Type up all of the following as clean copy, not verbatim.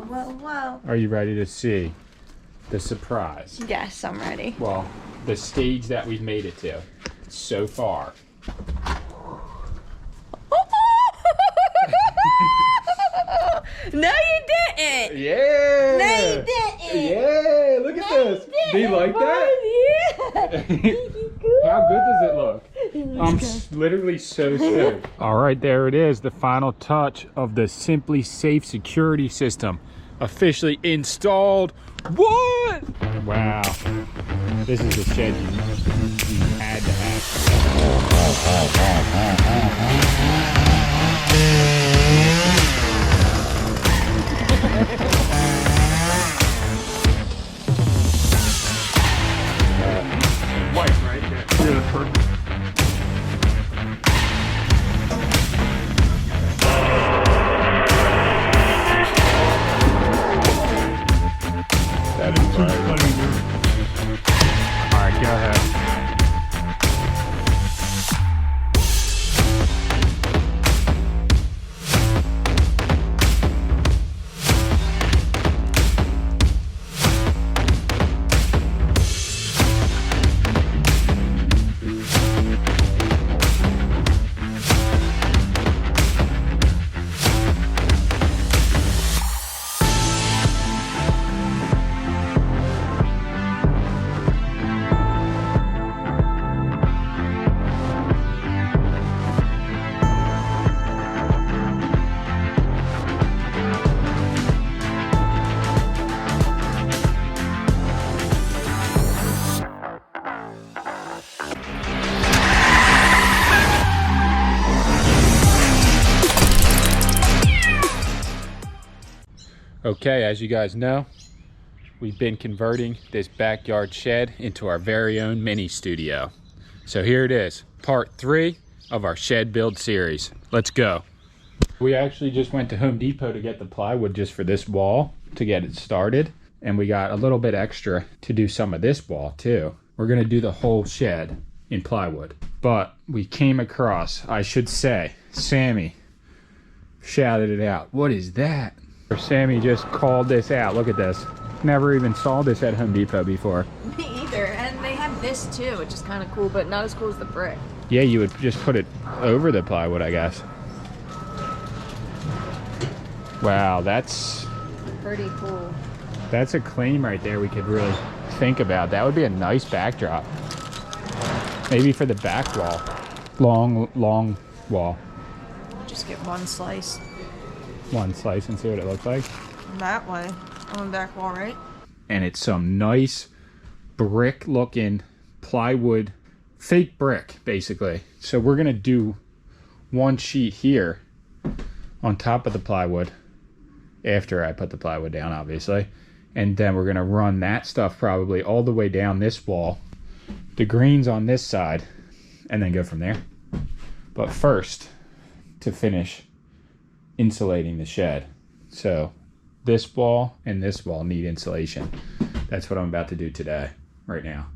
whoa. Are you ready to see the surprise? Yes, I'm ready. Well, the stage that we've made it to so far. No, you didn't. Yeah. No, you didn't. Yeah. Look at this. Do you like that? Yeah. How good does it look? I'm literally so stoked. All right, there it is. The final touch of the Simply Safe security system officially installed. What? Wow. This is the shed you had to have. White, right? Yeah, that's perfect. That is right. All right, go ahead. Okay, as you guys know, we've been converting this backyard shed into our very own mini studio. So here it is, part 3 of our shed build series. Let's go. We actually just went to Home Depot to get the plywood just for this wall to get it started. And we got a little bit extra to do some of this wall too. We're gonna do the whole shed in plywood. But we came across, I should say, Sammy shouted it out. What is that? Sammy just called this out. Look at this. Never even saw this at Home Depot before. Me either. And they have this too, which is kind of cool, but not as cool as the brick. Yeah, you would just put it over the plywood, I guess. Wow, that's Pretty cool. That's a claim right there we could really think about. That would be a nice backdrop. Maybe for the back wall. Long wall. Just get one slice. One slice and see what it looks like. That way. On the back wall, right? And it's some nice brick looking plywood, fake brick basically. So we're gonna do one sheet here on top of the plywood after I put the plywood down, obviously. And then we're gonna run that stuff probably all the way down this wall, the greens on this side, and then go from there. But first, to finish insulating the shed. So this wall and this wall need insulation. That's what I'm about to do today, right now.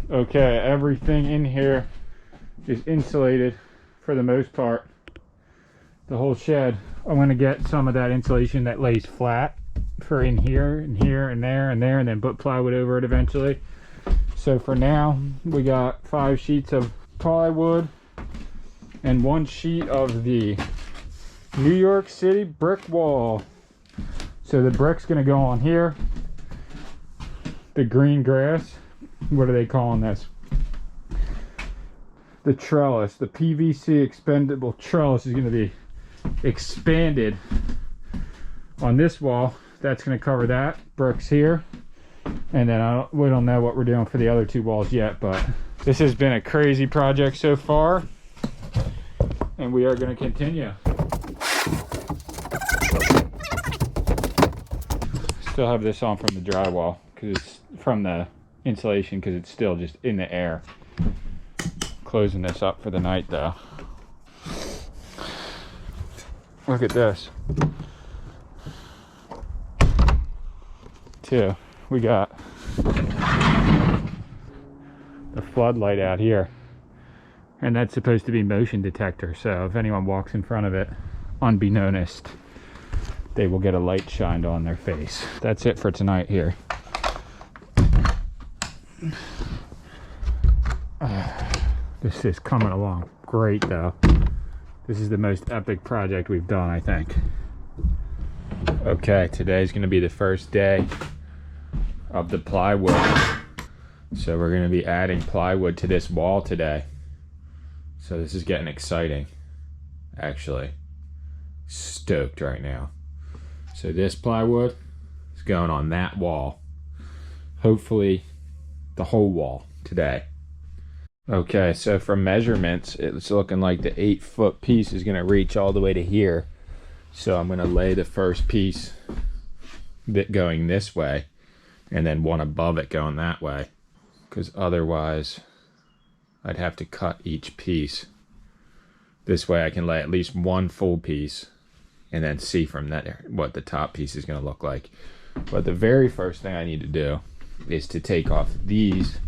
Okay, everything in here is insulated for the most part. The whole shed. I'm going to get some of that insulation that lays flat for in here and here and there and there, and then put plywood over it eventually. So for now, we got 5 sheets of plywood and 1 sheet of the New York City brick wall. So the brick's going to go on here. The green grass, what are they calling this? The trellis, the PVC expendable trellis is going to be expanded on this wall. That's going to cover that. Bricks here. And then we don't know what we're doing for the other 2 walls yet, but this has been a crazy project so far. And we are going to continue. Still have this on from the drywall, because it's from the insulation, because it's still just in the air. Closing this up for the night though. Look at this. too. We got the floodlight out here, and that's supposed to be motion detector, so if anyone walks in front of it unbeknownst, they will get a light shined on their face. That's it for tonight here. This is coming along great though. This is the most epic project we've done, I think. Okay, today's gonna be the first day of the plywood. So we're gonna be adding plywood to this wall today. So this is getting exciting, actually. Stoked right now. So this plywood is going on that wall. Hopefully the whole wall today. Okay, so from measurements, it's looking like the 8-foot piece is gonna reach all the way to here. So I'm gonna lay the first piece going this way, and then one above it going that way, because otherwise I'd have to cut each piece. This way I can lay at least one full piece and then see from that what the top piece is going to look like. But the very first thing I need to do is to take off these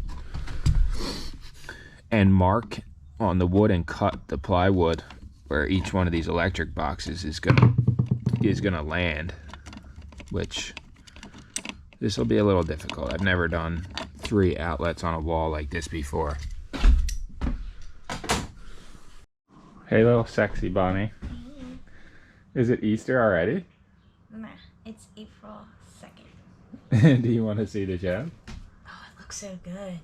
and mark on the wood and cut the plywood where each one of these electric boxes is gonna land, which this will be a little difficult. I've never done 3 outlets on a wall like this before. Hey little sexy bunny. Is it Easter already? Nah, it's April 2nd. Do you want to see the shed? Oh, it looks so good.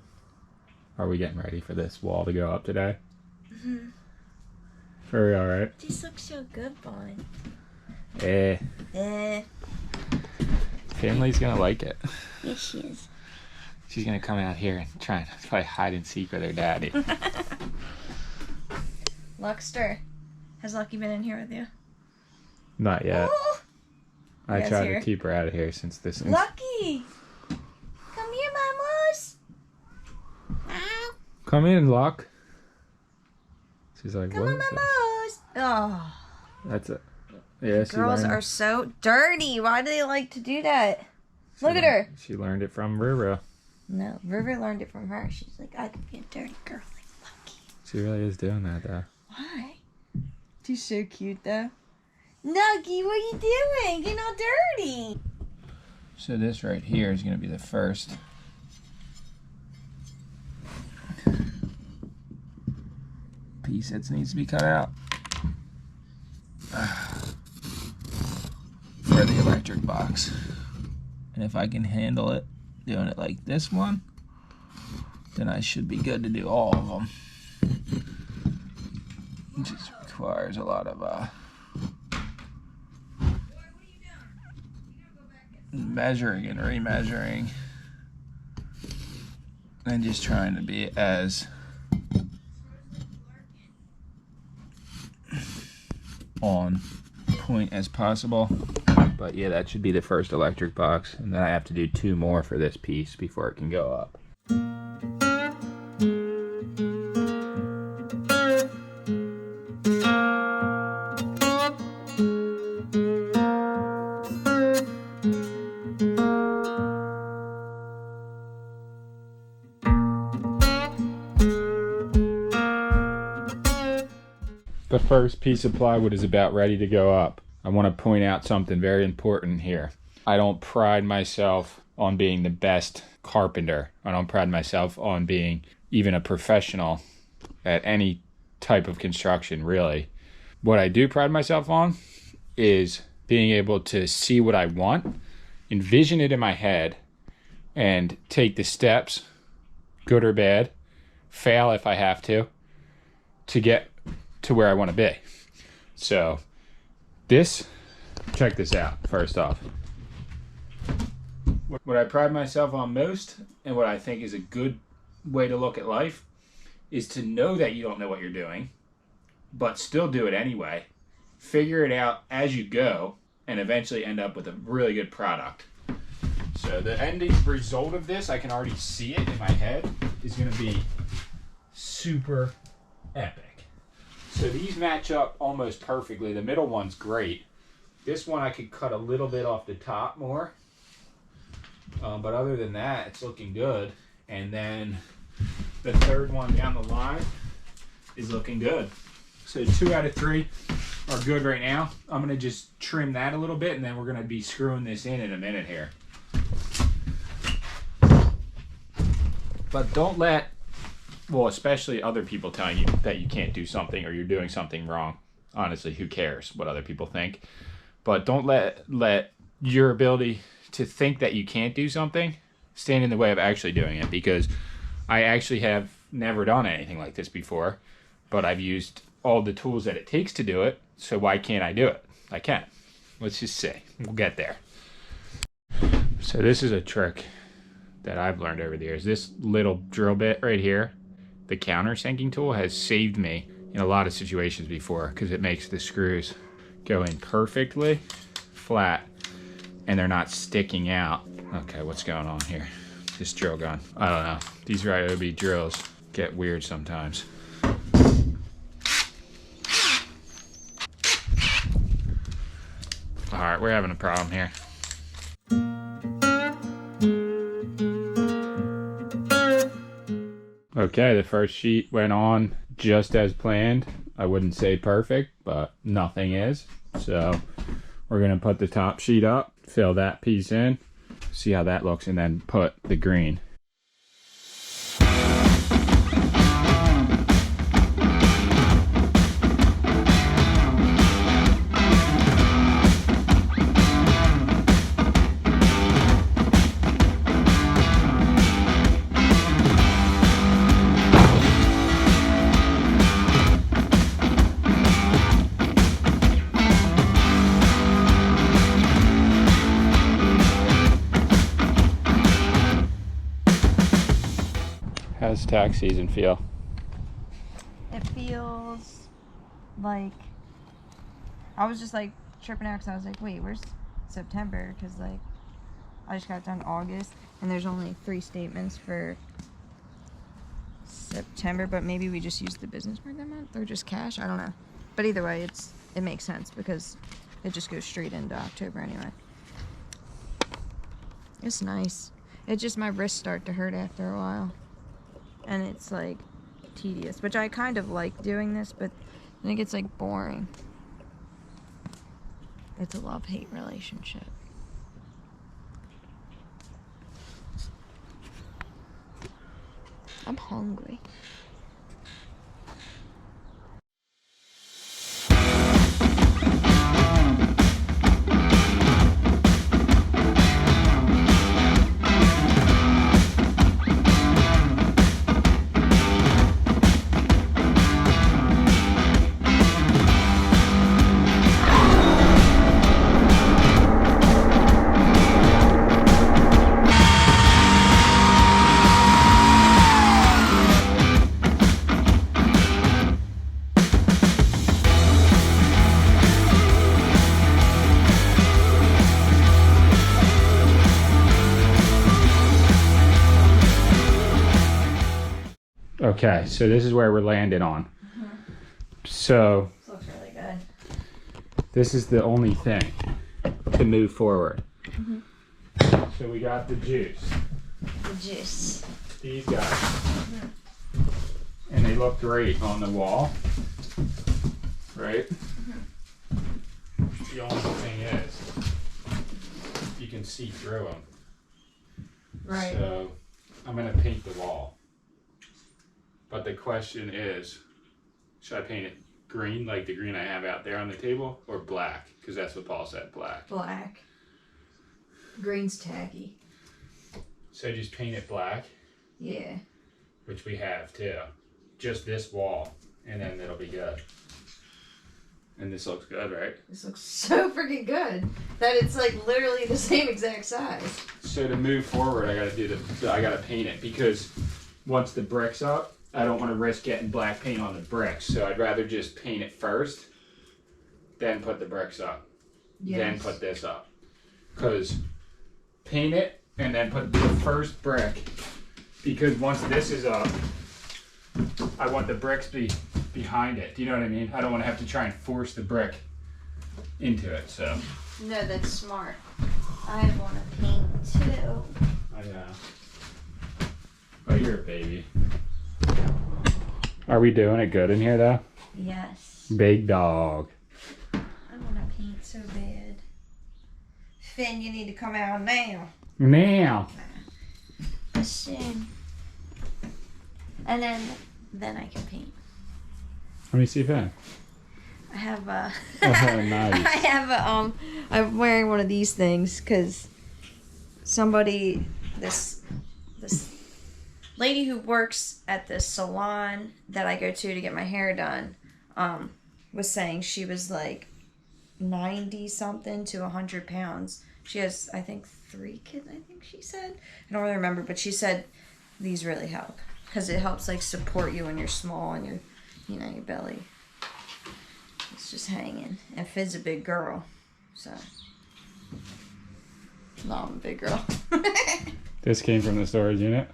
Are we getting ready for this wall to go up today? Mm-hmm. Very alright. This looks so good, Bon. Finley's gonna like it. Yes, she is. She's gonna come out here and try and play hide and seek with her daddy. Luckster, has Lucky been in here with you? Not yet. Ooh. I tried to keep her out of here since this. Lucky, come here, Mamos. Ow. Come in, Luck. She's like, come what on, is Mamos. Oh, that's it. Yeah, girls are so dirty. Why do they like to do that? Look at her. She learned it from Ruru. No, River learned it from her. She's like, I can be a dirty girl like Lucky. She really is doing that though. Why? She's so cute though. Nuggy, what are you doing? You're not dirty. So this right here is going to be the first piece that needs to be cut out for the electric box. And if I can handle it doing it like this one, then I should be good to do all of them. It just requires a lot of measuring and remeasuring, and just trying to be as on point as possible. But yeah, that should be the first electric box, and then I have to do 2 more for this piece before it can go up. The first piece of plywood is about ready to go up. I want to point out something very important here. I don't pride myself on being the best carpenter. I don't pride myself on being even a professional at any type of construction, really. What I do pride myself on is being able to see what I want, envision it in my head, and take the steps, good or bad, fail if I have to get to where I want to be. So check this out first off. What I pride myself on most, and what I think is a good way to look at life, is to know that you don't know what you're doing, but still do it anyway. Figure it out as you go, and eventually end up with a really good product. So the ending result of this, I can already see it in my head, is going to be super epic. So these match up almost perfectly. The middle one's great. This one I could cut a little bit off the top more, But other than that, it's looking good. And then the third one down the line is looking good. So 2 out of 3 are good right now. I'm gonna just trim that a little bit, and then we're gonna be screwing this in a minute here. But don't let, well, especially other people telling you that you can't do something or you're doing something wrong. Honestly, who cares what other people think? But don't let your ability to think that you can't do something stand in the way of actually doing it, because I actually have never done anything like this before, but I've used all the tools that it takes to do it, so why can't I do it? I can. Let's just see. We'll get there. So this is a trick that I've learned over the years. This little drill bit right here, the countersinking tool, has saved me in a lot of situations before, because it makes the screws go in perfectly flat and they're not sticking out. Okay, what's going on here? This drill gun, I don't know. These Ryobi drills get weird sometimes. All right, we're having a problem here. Okay, the first sheet went on just as planned. I wouldn't say perfect, but nothing is. So we're gonna put the top sheet up, fill that piece in, see how that looks, and then put the green. How's tax season feel? It feels like, I was just like tripping out because I was like, wait, where's September? Because like I just got done August and there's only 3 statements for September, but maybe we just used the business card that month or just cash. I don't know, but either way, it makes sense because it just goes straight into October anyway. It's nice. It's just my wrists start to hurt after a while. And it's like tedious, which I kind of like doing this, but I think it's like boring. It's a love-hate relationship. I'm hungry. Okay, so this is where we're landing on. So This looks really good. this is the only thing to move forward. So we got the juice. The juice. These guys. And they look great on the wall. Right? The only thing is, you can see through them. Right. So I'm going to paint the wall. But the question is, should I paint it green, like the green I have out there on the table, or black? Because that's what Paul said, black. Black. Green's tacky. So just paint it black? Yeah. Which we have too. Just this wall, and then it'll be good. And this looks good, right? This looks so freaking good that it's like literally the same exact size. So to move forward, I gotta paint it, because once the brick's up, I don't want to risk getting black paint on the bricks. So I'd rather just paint it first, then put the bricks up, then put this up. Because paint it and then put the first brick, because once this is up, I want the bricks behind it. Do you know what I mean? I don't want to have to try and force the brick into it. So No, that's smart. I want to paint too. I know. Oh, you're a baby. Are we doing it good in here though? Yes. Big dog. I want to paint so bad. Finn, you need to come out now. Now. Soon. And then I can paint. Let me see Finn. I have a. Oh, nice. I have a I'm wearing one of these things because somebody, this lady who works at the salon that I go to get my hair done, was saying she was like 90 something to 100 pounds. She has, I think, 3 kids. I think she said. I don't really remember, but she said these really help because it helps like support you when you're small and your belly. It's just hanging. And Finn's a big girl, so. No, I'm a big girl. This came from the storage unit.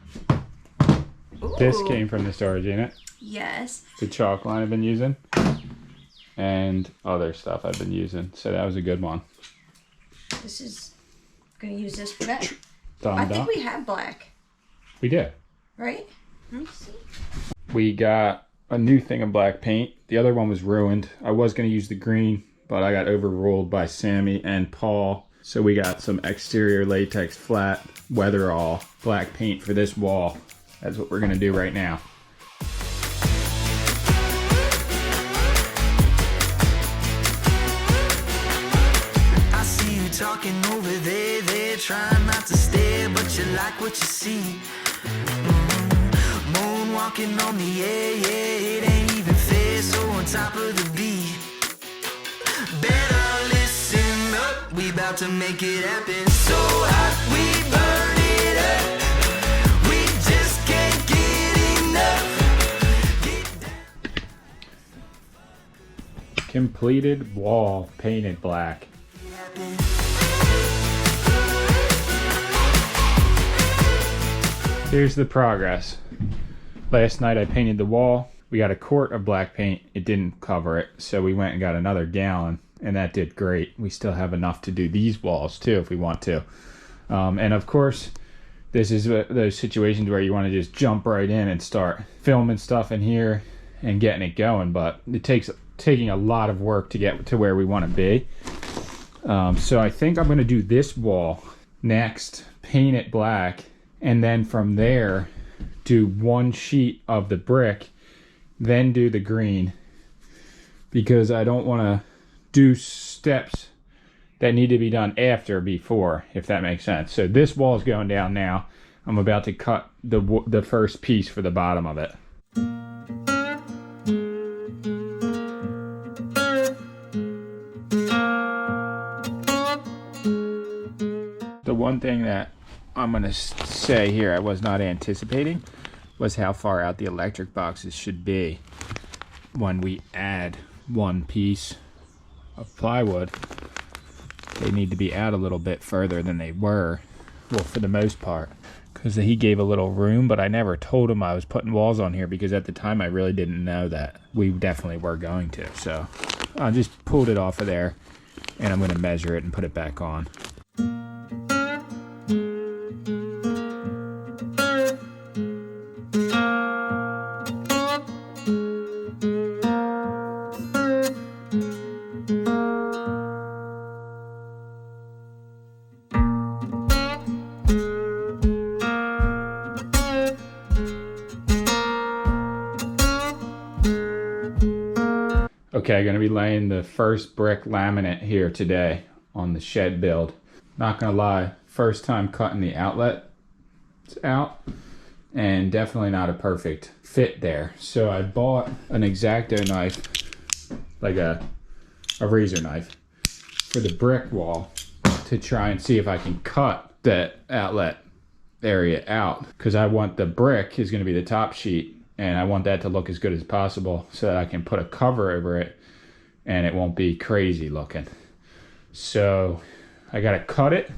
Ooh. This came from the storage unit. Yes. The chalk line I've been using. And other stuff I've been using. So that was a good one. This is, I'm going to use this for that. Thumb I up. think we have black, We did. right? Let me see. We got a new thing of black paint. The other one was ruined. I was going to use the green, but I got overruled by Sammy and Paul. So we got some exterior latex flat weatherall black paint for this wall. That's what we're going to do right now. I see you talking over there, trying not to stare, but you like what you see. Moonwalking on the air, yeah, it ain't even fair, so on top of the beat. Better listen up, we about to make it happen. So hot, we burn it up. We just can't get enough. Completed wall painted black. Here's the progress. Last night I painted the wall. We got a quart of black paint. It didn't cover it, so we went and got another gallon, and that did great. We still have enough to do these walls too if we want to. And of course, this is those situations where you want to just jump right in and start filming stuff in here and getting it going, but it taking a lot of work to get to where we want to be. So I think I'm going to do this wall next, paint it black, and then from there do one sheet of the brick, then do the green, because I don't want to do steps that need to be done after before, if that makes sense. So this wall is going down now. I'm about to cut the first piece for the bottom of it. The one thing that I'm going to say here I was not anticipating was how far out the electric boxes should be when we add one piece of plywood. They need to be out a little bit further than they were, well, for the most part, because he gave a little room, but I never told him I was putting walls on here because at the time I really didn't know that. We definitely were going to, so I just pulled it off of there and I'm going to measure it and put it back on. Okay, going to be laying the first brick laminate here today on the shed build. Not going to lie, first time cutting the outlet out, and definitely not a perfect fit there. So I bought an X-Acto knife, like a razor knife, for the brick wall to try and see if I can cut that outlet area out, because I want the brick is going to be the top sheet, and I want that to look as good as possible so that I can put a cover over it and it won't be crazy looking. So I got to cut it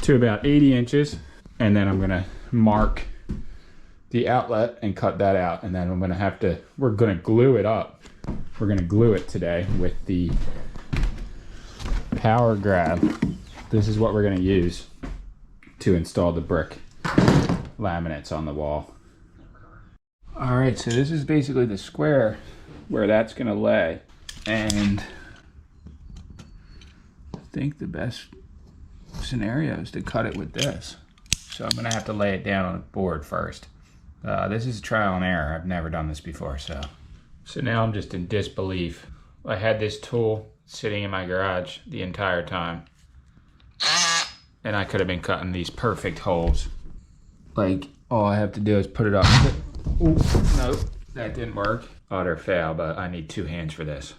to about 80 inches, and then I'm going to mark the outlet and cut that out, and then we're going to glue it up. We're going to glue it today with the power grab. This is what we're going to use to install the brick laminates on the wall. All right, so this is basically the square where that's gonna lay. And I think the best scenario is to cut it with this. So I'm gonna have to lay it down on the board first. This is trial and error. I've never done this before, so now I'm just in disbelief. I had this tool sitting in my garage the entire time, and I could have been cutting these perfect holes. Like, all I have to do is put it up. Ooh, nope, that didn't work. Utter fail, but I need 2 hands for this.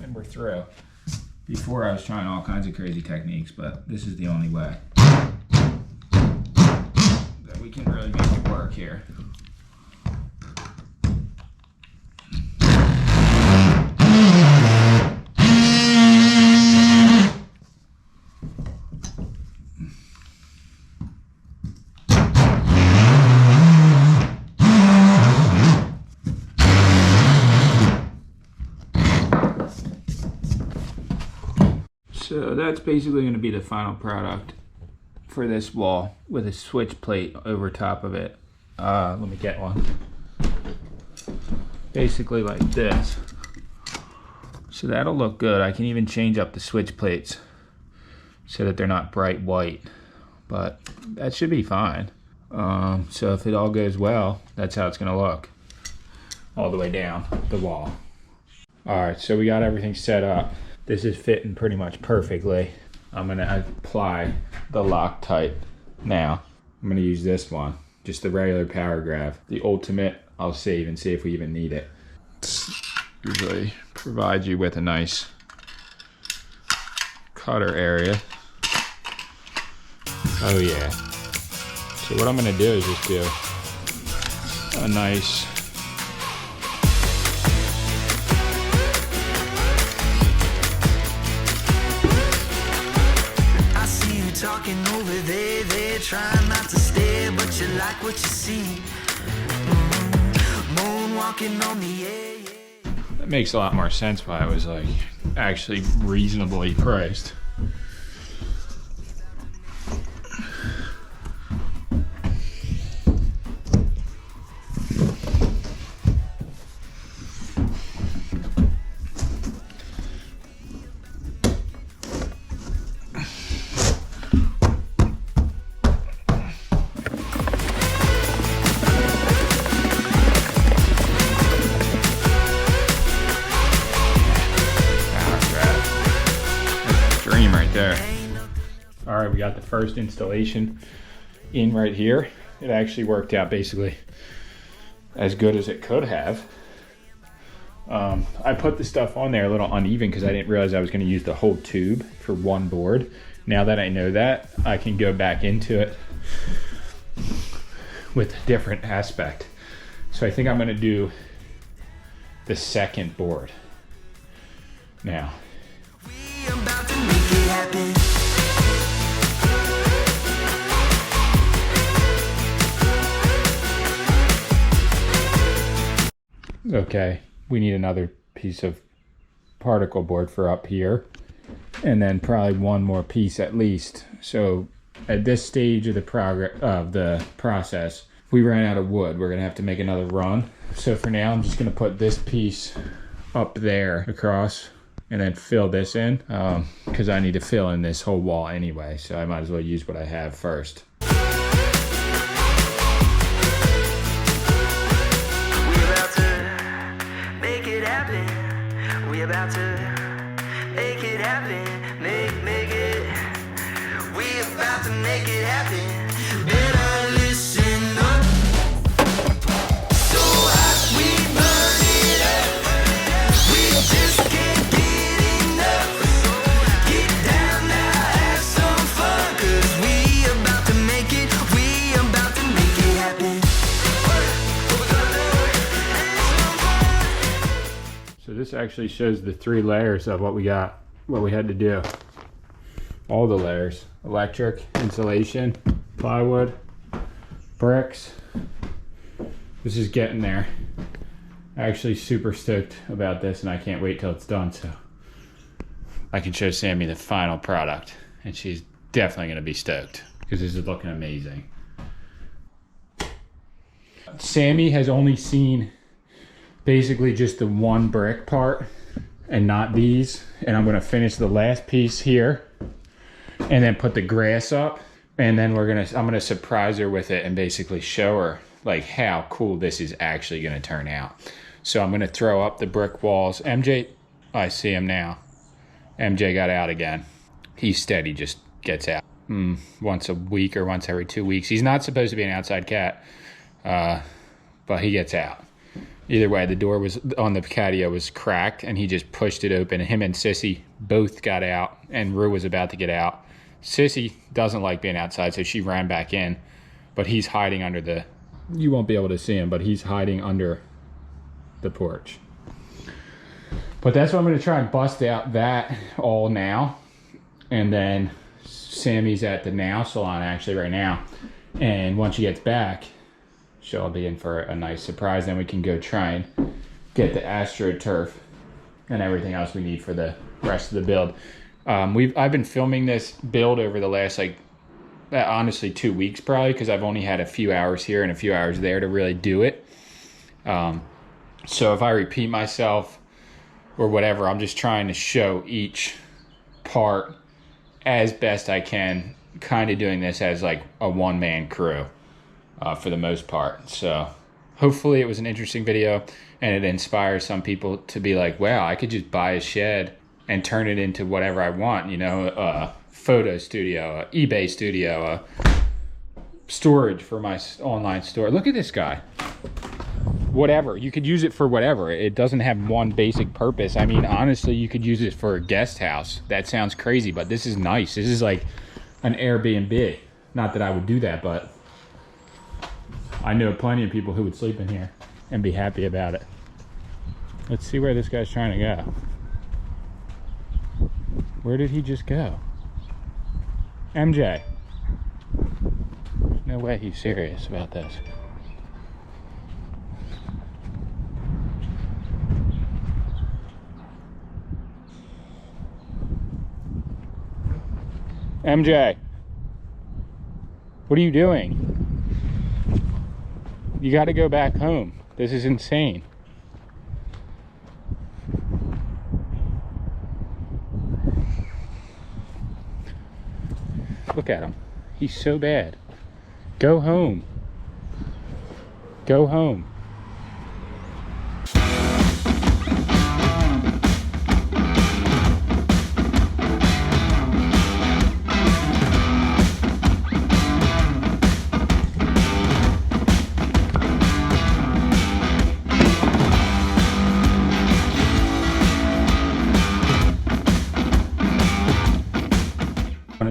And we're through. Before I was trying all kinds of crazy techniques, but this is the only way that we can really make it work here. So that's basically going to be the final product for this wall with a switch plate over top of it. Let me get one. Basically like this. So that'll look good. I can even change up the switch plates so that they're not bright white, but that should be fine. So if it all goes well, that's how it's going to look all the way down the wall. All right, so we got everything set up. This is fitting pretty much perfectly. I'm gonna apply the Loctite now. I'm gonna use this one, just the regular power grab. The ultimate, I'll save and see if we even need it. Usually provides you with a nice cutter area. Oh yeah. So what I'm gonna do is just do a nice talking over there, they're trying not to stare, but you like what you see. Moon walking on the air. That makes a lot more sense why it was like actually reasonably priced. There. All right, we got the first installation in right here. It actually worked out basically as good as it could have. I put the stuff on there a little uneven because I didn't realize I was going to use the whole tube for one board. Now that I know that, I can go back into it with a different aspect. So I think I'm going to do the second board now. Okay, we need another piece of particle board for up here, and then probably one more piece at least. So at this stage of the process, we ran out of wood. We're gonna have to make another run. So for now, I'm just gonna put this piece up there across and then fill this in, because I need to fill in this whole wall anyway, so I might as well use what I have first. We about to make it happen, make it. We about to make it happen. Better listen up. So hot we burn it up. We just can't get enough. Get down now, have some fun, 'cause we about to make it. We about to make it happen. So this actually shows the 3 layers of what we got, what we had to do. All the layers: electric, insulation, plywood, bricks. This is getting there. Actually super stoked about this, and I can't wait till it's done so I can show Sammy the final product, and she's definitely going to be stoked because this is looking amazing. Sammy has only seen basically just the one brick part and not these, and I'm going to finish the last piece here and then put the grass up, and then I'm going to surprise her with it and basically show her like how cool this is actually going to turn out. So I'm going to throw up the brick walls. MJ, I see him now. MJ got out again. He's steady, just gets out once a week or once every 2 weeks. He's not supposed to be an outside cat, but he gets out. Either way, the door was on the patio was cracked, and he just pushed it open. Him and Sissy both got out, and Rue was about to get out. Sissy doesn't like being outside, so she ran back in, but he's hiding under the... You won't be able to see him, but he's hiding under the porch. But that's what I'm going to try and bust out that all now. And then Sammy's at the nail salon actually right now. And once she gets back, she'll be in for a nice surprise. Then we can go try and get the AstroTurf and everything else we need for the rest of the build. I've been filming this build over the last honestly 2 weeks probably, because I've only had a few hours here and a few hours there to really do it. So if I repeat myself or whatever, I'm just trying to show each part as best I can, kind of doing this as like a one-man crew for the most part. So hopefully it was an interesting video and it inspires some people to be like, wow, I could just buy a shed and turn it into whatever I want, you know, a photo studio, a eBay studio, a storage for my online store. Look at this guy. Whatever, you could use it for whatever. It doesn't have one basic purpose. I mean, honestly, you could use it for a guest house. That sounds crazy, but this is nice. This is like an Airbnb. Not that I would do that, but I know plenty of people who would sleep in here and be happy about it. Let's see where this guy's trying to go. Where did he just go? MJ. No way he's serious about this. MJ, what are you doing? You got to go back home. This is insane. Look at him. He's so bad. Go home. Go home.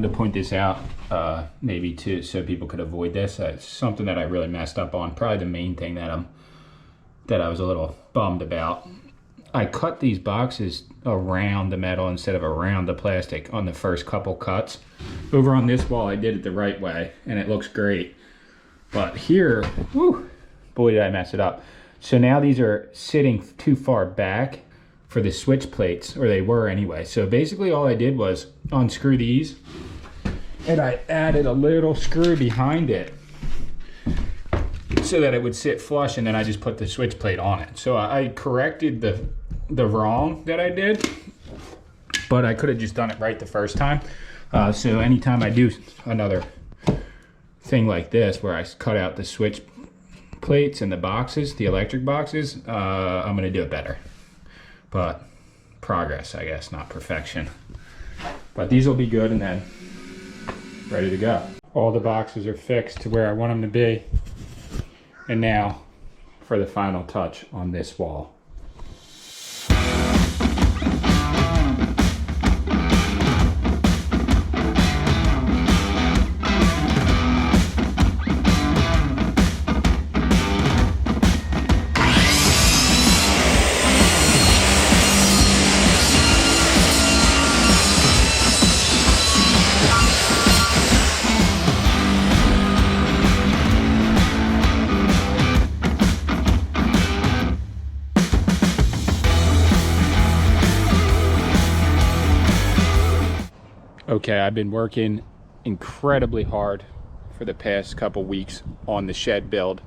To point this out maybe too, so people could avoid this. It's something that I really messed up on. Probably the main thing that I was a little bummed about. I cut these boxes around the metal instead of around the plastic on the first couple cuts. Over on this wall I did it the right way and it looks great, but here, whew, boy did I mess it up. So now these are sitting too far back for the switch plates, or they were anyway. So basically all I did was unscrew these, and I added a little screw behind it so that it would sit flush, and then I just put the switch plate on it. So I corrected the wrong that I did, but I could have just done it right the first time. So anytime I do another thing like this where I cut out the switch plates and the boxes, the electric boxes, I'm gonna do it better. But progress, I guess, not perfection. But these will be good and then ready to go. All the boxes are fixed to where I want them to be. And now for the final touch on this wall. Okay, I've been working incredibly hard for the past couple weeks on the shed build,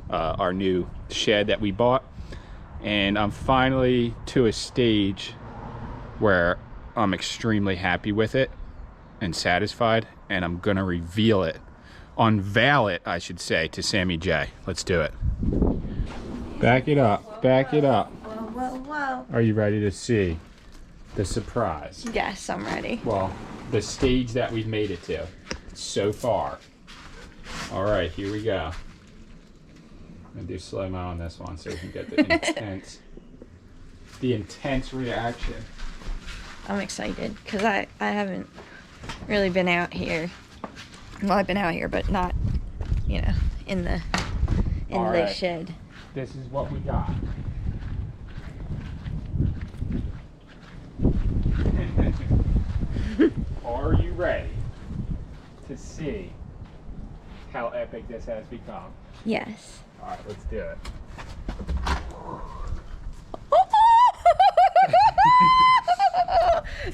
our new shed that we bought, and I'm finally to a stage where I'm extremely happy with it and satisfied, and I'm gonna reveal it, unveil it, I should say, to Sammy J. Let's do it. Back it up, back it up. Whoa, whoa. Are you ready to see the surprise? Yes, I'm ready. Well, the stage that we've made it to so far. All right, here we go. I'm gonna do slow-mo on this one so we can get the intense reaction. I'm excited because I haven't really been out here. Well, I've been out here, but not, you know, in the right. shed. This is what we got. Are you ready to see how epic this has become? Yes. All right, let's do it.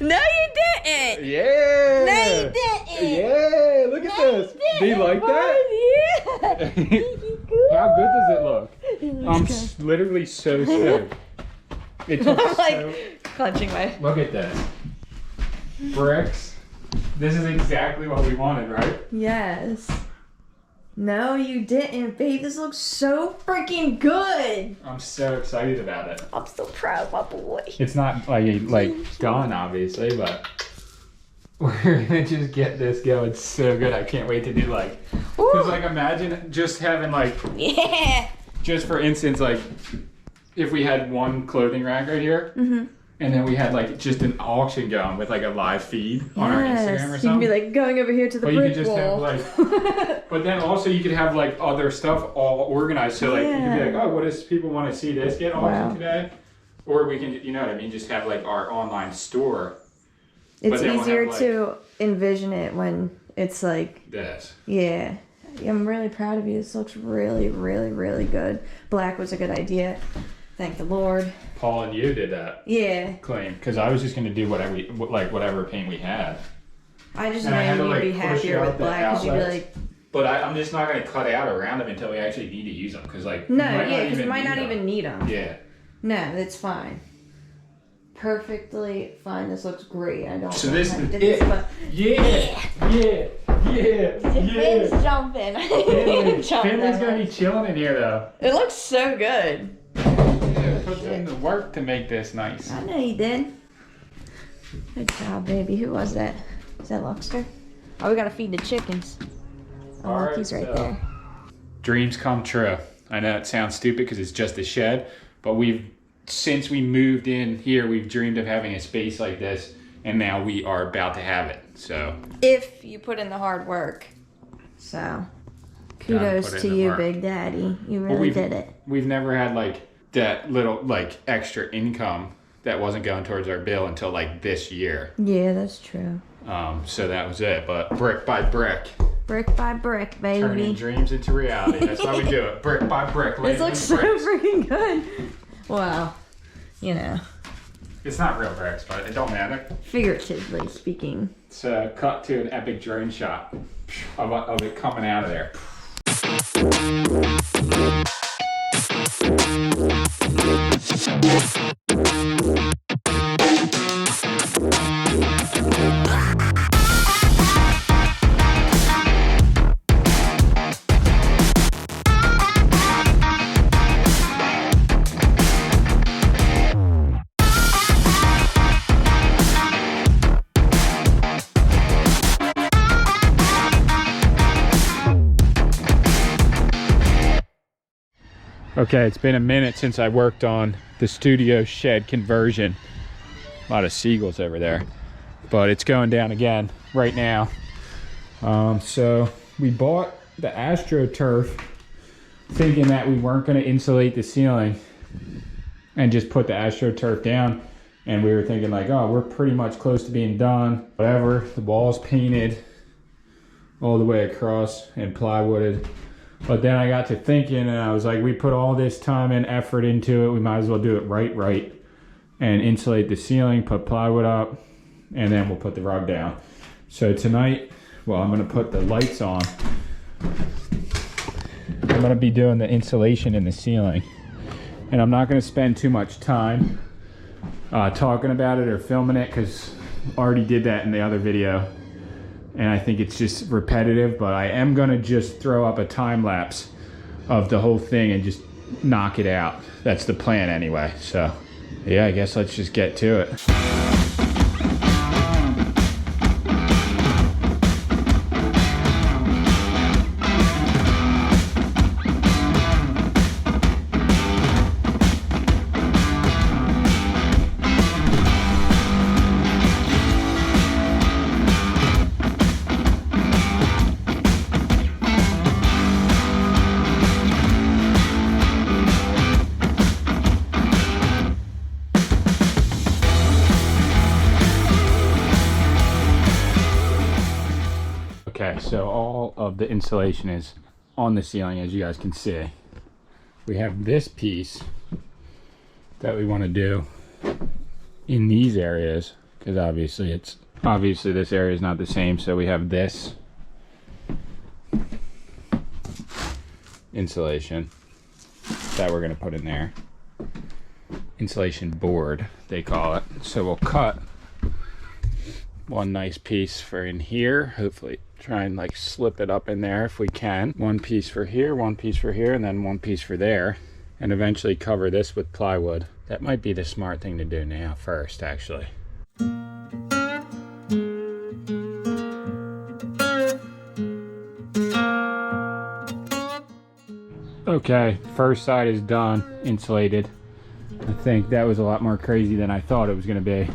No, you didn't. Yeah. No, you didn't. Yeah. Look at this. Do you like that? Yeah. How good does it look? It looks I'm good. literally so stoked. It took I'm like so. clenching my. Look at this. Bricks. This is exactly what we wanted, right? Yes. No, you didn't, babe. This looks so freaking good. I'm so excited about it. I'm so proud of my boy. It's not like done, obviously, but we're gonna just get this going so good. I can't wait to do because imagine just having Yeah. just for instance, if we had one clothing rack right here, and then we had just an auction going with a live feed on our Instagram or something. You can be going over here to the But you brick could just wall. have but then also you could have other stuff all organized. So you could be oh, what does people want to see this get auctioned today? Or we can, you know what I mean, just have our online store. It's easier to envision it when it's this. Yeah. I'm really proud of you. This looks really, really, really good. Black was a good idea. Thank the Lord. Paul and you did that. Yeah. Claim, because I was just gonna do whatever paint we had. I just knew you'd be happier with black because you'd be But I'm just not gonna cut out around them until we actually need to use them because because you might not even need them. Yeah. No, it's fine. Perfectly fine. This looks great. I don't. So know this how you is did it. this, but Yeah. Finn's jumping. Finley's gonna be chilling in here though. It looks so good. Yeah, put in the work to make this nice. I know you did. Good job, baby. Who was that? Is that Luxter? Oh, we gotta feed the chickens. Oh, All look, right, he's right there. Dreams come true. I know it sounds stupid because it's just a shed, but since we moved in here, we've dreamed of having a space like this, and now we are about to have it. So if you put in the hard work. So kudos to you, Big Daddy. You really did it. We've never had that little extra income that wasn't going towards our bill until this year. Yeah, that's true. So that was it. But brick by brick. Brick by brick, baby. Turning dreams into reality. That's how we do it. Brick by brick. This looks so freaking good. Wow. You know. It's not real bricks, but it don't matter. Figuratively speaking. It's cut to an epic drone shot of it coming out of there. Okay, it's been a minute since I worked on the studio shed conversion. A lot of seagulls over there, but it's going down again right now. So we bought the AstroTurf thinking that we weren't going to insulate the ceiling and just put the AstroTurf down. And we were thinking oh, we're pretty much close to being done. Whatever, the wall's painted all the way across and plywooded. But then I got to thinking and I was like, we put all this time and effort into it. We might as well do it right and insulate the ceiling, put plywood up, and then we'll put the rug down. So tonight, well, I'm gonna put the lights on. I'm gonna be doing the insulation in the ceiling. And I'm not gonna spend too much time talking about it or filming it, because I already did that in the other video. And I think it's just repetitive, but I am gonna just throw up a time lapse of the whole thing and just knock it out. That's the plan anyway. So yeah, I guess let's just get to it. Okay, so all of the insulation is on the ceiling, as you guys can see. We have this piece that we want to do in these areas, because obviously this area is not the same. So we have this insulation that we're going to put in there. Insulation board, they call it. So we'll cut one nice piece for in here, hopefully try and like slip it up in there if we can. One piece for here, one piece for here, and then one piece for there, and eventually cover this with plywood. That might be the smart thing to do now first, actually. Okay, first side is done, insulated. I think that was a lot more crazy than I thought it was going to be.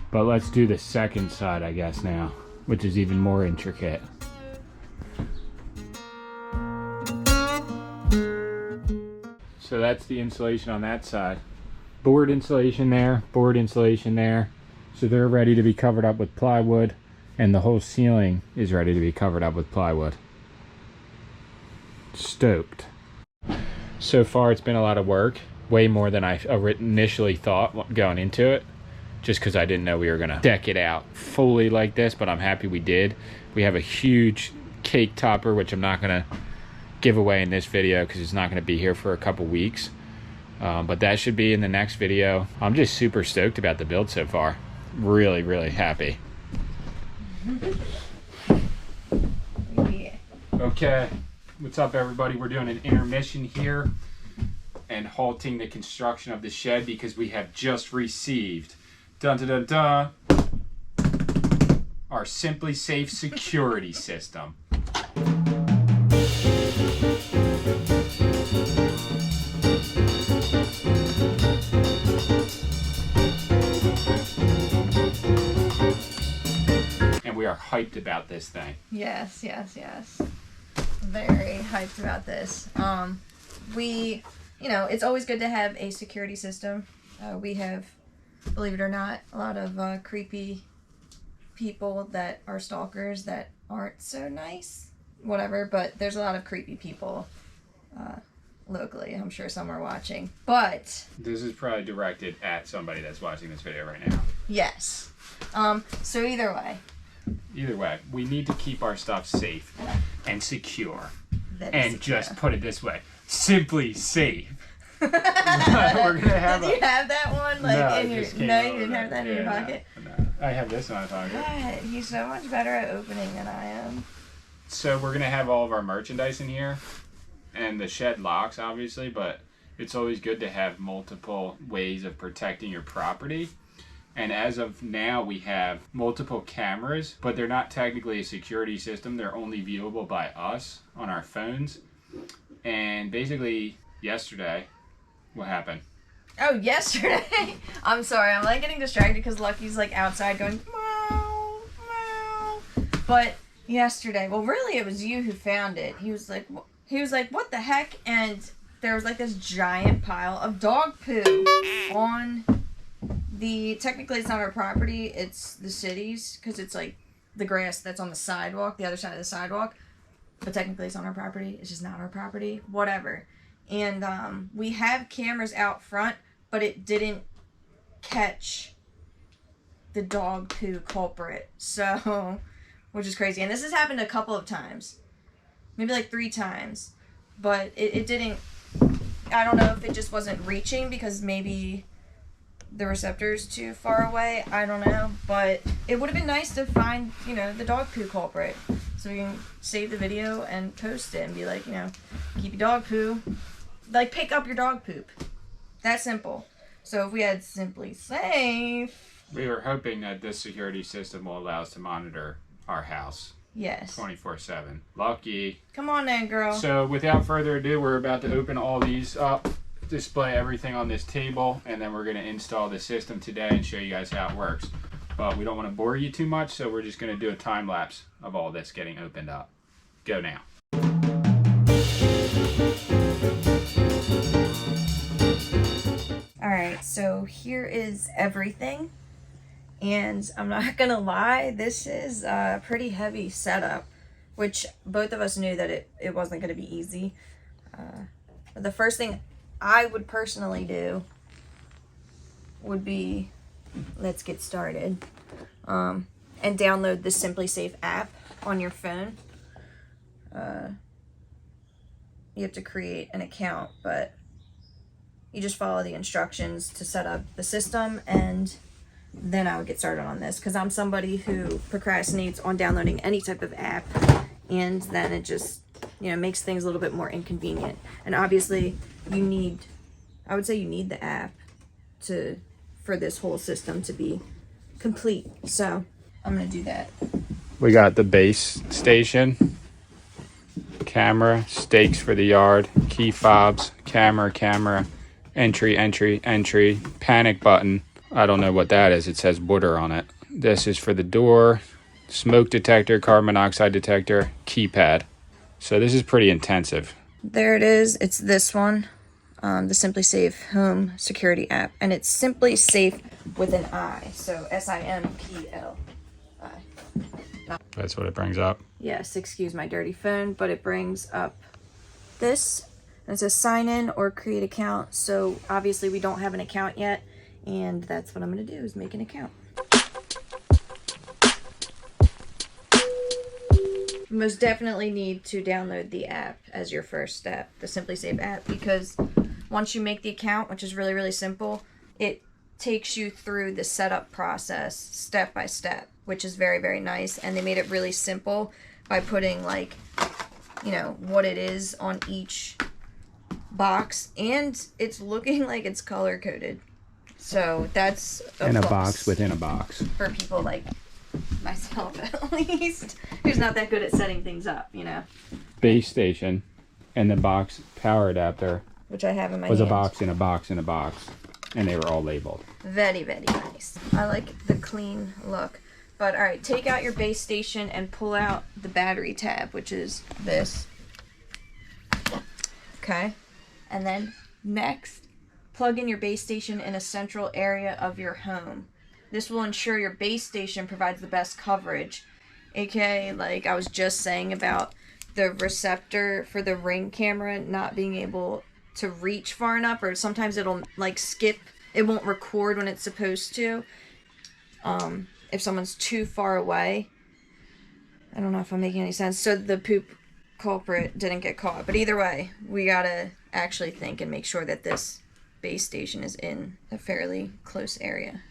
But let's do the second side, I guess, now, which is even more intricate. So that's the insulation on that side. Board insulation there, board insulation there. So they're ready to be covered up with plywood, and the whole ceiling is ready to be covered up with plywood. Stoked. So far it's been a lot of work, way more than I initially thought going into it. Just because I didn't know we were gonna deck it out fully like this, but I'm happy we did. We have a huge cake topper, which I'm not gonna give away in this video because it's not gonna be here for a couple weeks. But that should be in the next video. I'm just super stoked about the build so far. Really, really happy. Yeah. Okay, what's up everybody? We're doing an intermission here and halting the construction of the shed because we have just received dun dun dun dun, our Simply Safe security system. And we are hyped about this thing. Yes, yes, yes. Very hyped about this. You know, it's always good to have a security system. We have, believe it or not, a lot of creepy people that are stalkers that aren't so nice. Whatever, but there's a lot of creepy people locally. I'm sure some are watching. But this is probably directed at somebody that's watching this video right now. yes. So either way, we need to keep our stuff safe and secure. And just put it this way, simply safe. We're gonna have Did you have that one like no, in your? No, you didn't have that in your pocket. No. I have this in my pocket. God, he's so much better at opening than I am. So we're gonna have all of our merchandise in here, and the shed locks obviously, but it's always good to have multiple ways of protecting your property. And as of now, we have multiple cameras, but they're not technically a security system. They're only viewable by us on our phones. And basically, yesterday, what happened? Oh, yesterday? I'm sorry, I'm like getting distracted because Lucky's like outside going, meow, meow. But yesterday, well, really, it was you who found it. He was like, what the heck? And there was like this giant pile of dog poo on technically it's not our property, it's the city's, because it's like the grass that's on the sidewalk, the other side of the sidewalk, but technically it's on our property, it's just not our property, whatever. And we have cameras out front, but it didn't catch the dog poo culprit, so which is crazy. And this has happened a couple of times, maybe like 3 times, but it didn't. I don't know if it just wasn't reaching because maybe the receptor's too far away. I don't know, but it would have been nice to find, you know, the dog poo culprit, so we can save the video and post it and be like, you know, keep your dog poo, like pick up your dog poop. That simple. So if we had Simply Safe, we were hoping that this security system will allow us to monitor our house. Yes. 24/7. Lucky. Come on then, girl. So without further ado, we're about to open all these up, display everything on this table, and then we're going to install the system today and show you guys how it works. But we don't want to bore you too much, so we're just going to do a time lapse of all this getting opened up. Go now. Alright, so here is everything. And I'm not gonna lie, this is a pretty heavy setup, which both of us knew that it wasn't gonna be easy. But the first thing I would personally do would be, let's get started, and download the Simply Safe app on your phone. You have to create an account, but you just follow the instructions to set up the system, and then I would get started on this, because I'm somebody who procrastinates on downloading any type of app, and then it just, you know, makes things a little bit more inconvenient. And obviously you need, I would say you need the app for this whole system to be complete. So I'm gonna do that. We got the base station, camera, stakes for the yard, key fobs, camera, entry, panic button. I don't know what that is. It says water on it. This is for the door, smoke detector, carbon monoxide detector, keypad. So this is pretty intensive. There it is. It's this one, the Simply Safe Home Security app, and it's Simply Safe with an I, so SIMPLI. That's what it brings up. Yes, excuse my dirty phone, but it brings up this, and it says sign in or create account. So obviously we don't have an account yet, and that's what I'm going to do, is make an account. You most definitely need to download the app as your first step, the Simply Safe app, because once you make the account, which is really, really simple, it takes you through the setup process step by step, which is very, very nice. And they made it really simple by putting, like, you know, what it is on each box, and it's looking like it's color coded. So that's in a plus box within a box. for people like myself, at least, who's not that good at setting things up, you know. Base station and the box power adapter Which I have in my was hands. a box in a box in a box, and they were all labeled. Very, very nice. I like the clean look. But all right, take out your base station and pull out the battery tab, which is this. Okay. And then next, plug in your base station in a central area of your home. This will ensure your base station provides the best coverage. AKA, like I was just saying about the receptor for the Ring camera not being able to reach far enough, or sometimes it'll like skip. It won't record when it's supposed to. If someone's too far away. I don't know if I'm making any sense. So the poop culprit didn't get caught. But either way, we gotta actually think and make sure that this base station is in a fairly close area.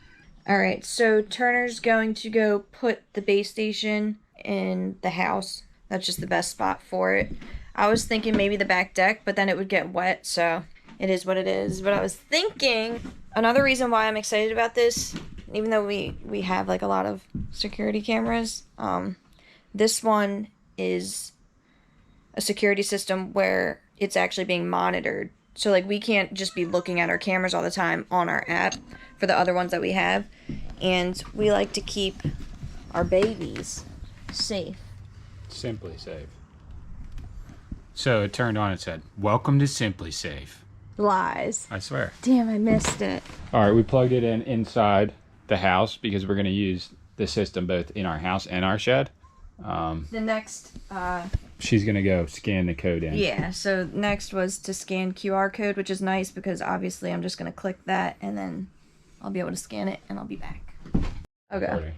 Alright, so Turner's going to go put the base station in the house. That's just the best spot for it. I was thinking maybe the back deck, but then it would get wet, so it is what it is. But I was thinking, another reason why I'm excited about this, even though we have like a lot of security cameras, this one is a security system where it's actually being monitored. So like we can't just be looking at our cameras all the time on our app for the other ones that we have. And we like to keep our babies safe. Simply Safe. So it turned on and said, "Welcome to Simply Safe." Lies. I swear. Damn, I missed it. All right, we plugged it in inside the house because we're going to use the system both in our house and our shed. The next, She's going to go scan the code in. yeah, so next was to scan QR code, which is nice because obviously I'm just going to click that and then I'll be able to scan it and I'll be back. Okay. Recording.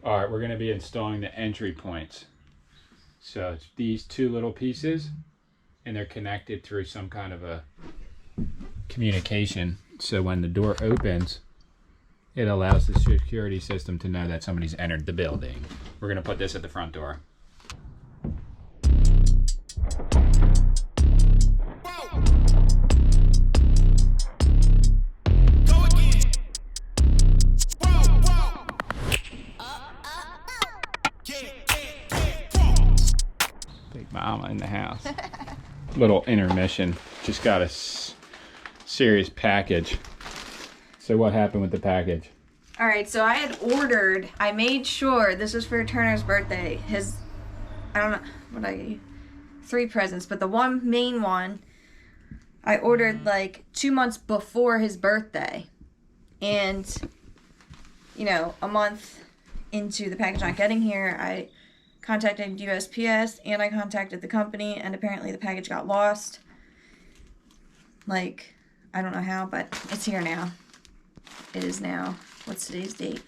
All right, we're gonna be installing the entry points. So it's these two little pieces, and they're connected through some kind of a communication. So when the door opens, it allows the security system to know that somebody's entered the building. We're gonna put this at the front door. Big mama in the house. Little intermission. Just got a serious package. So what happened with the package? All right, so I made sure, this was for Turner's birthday. I don't know what I gave you. 3 presents, but the one main one, I ordered like 2 months before his birthday. And, you know, a month into the package not getting here, I contacted USPS and I contacted the company, and apparently the package got lost. Like, I don't know how, but it's here now. It is now. What's today's date?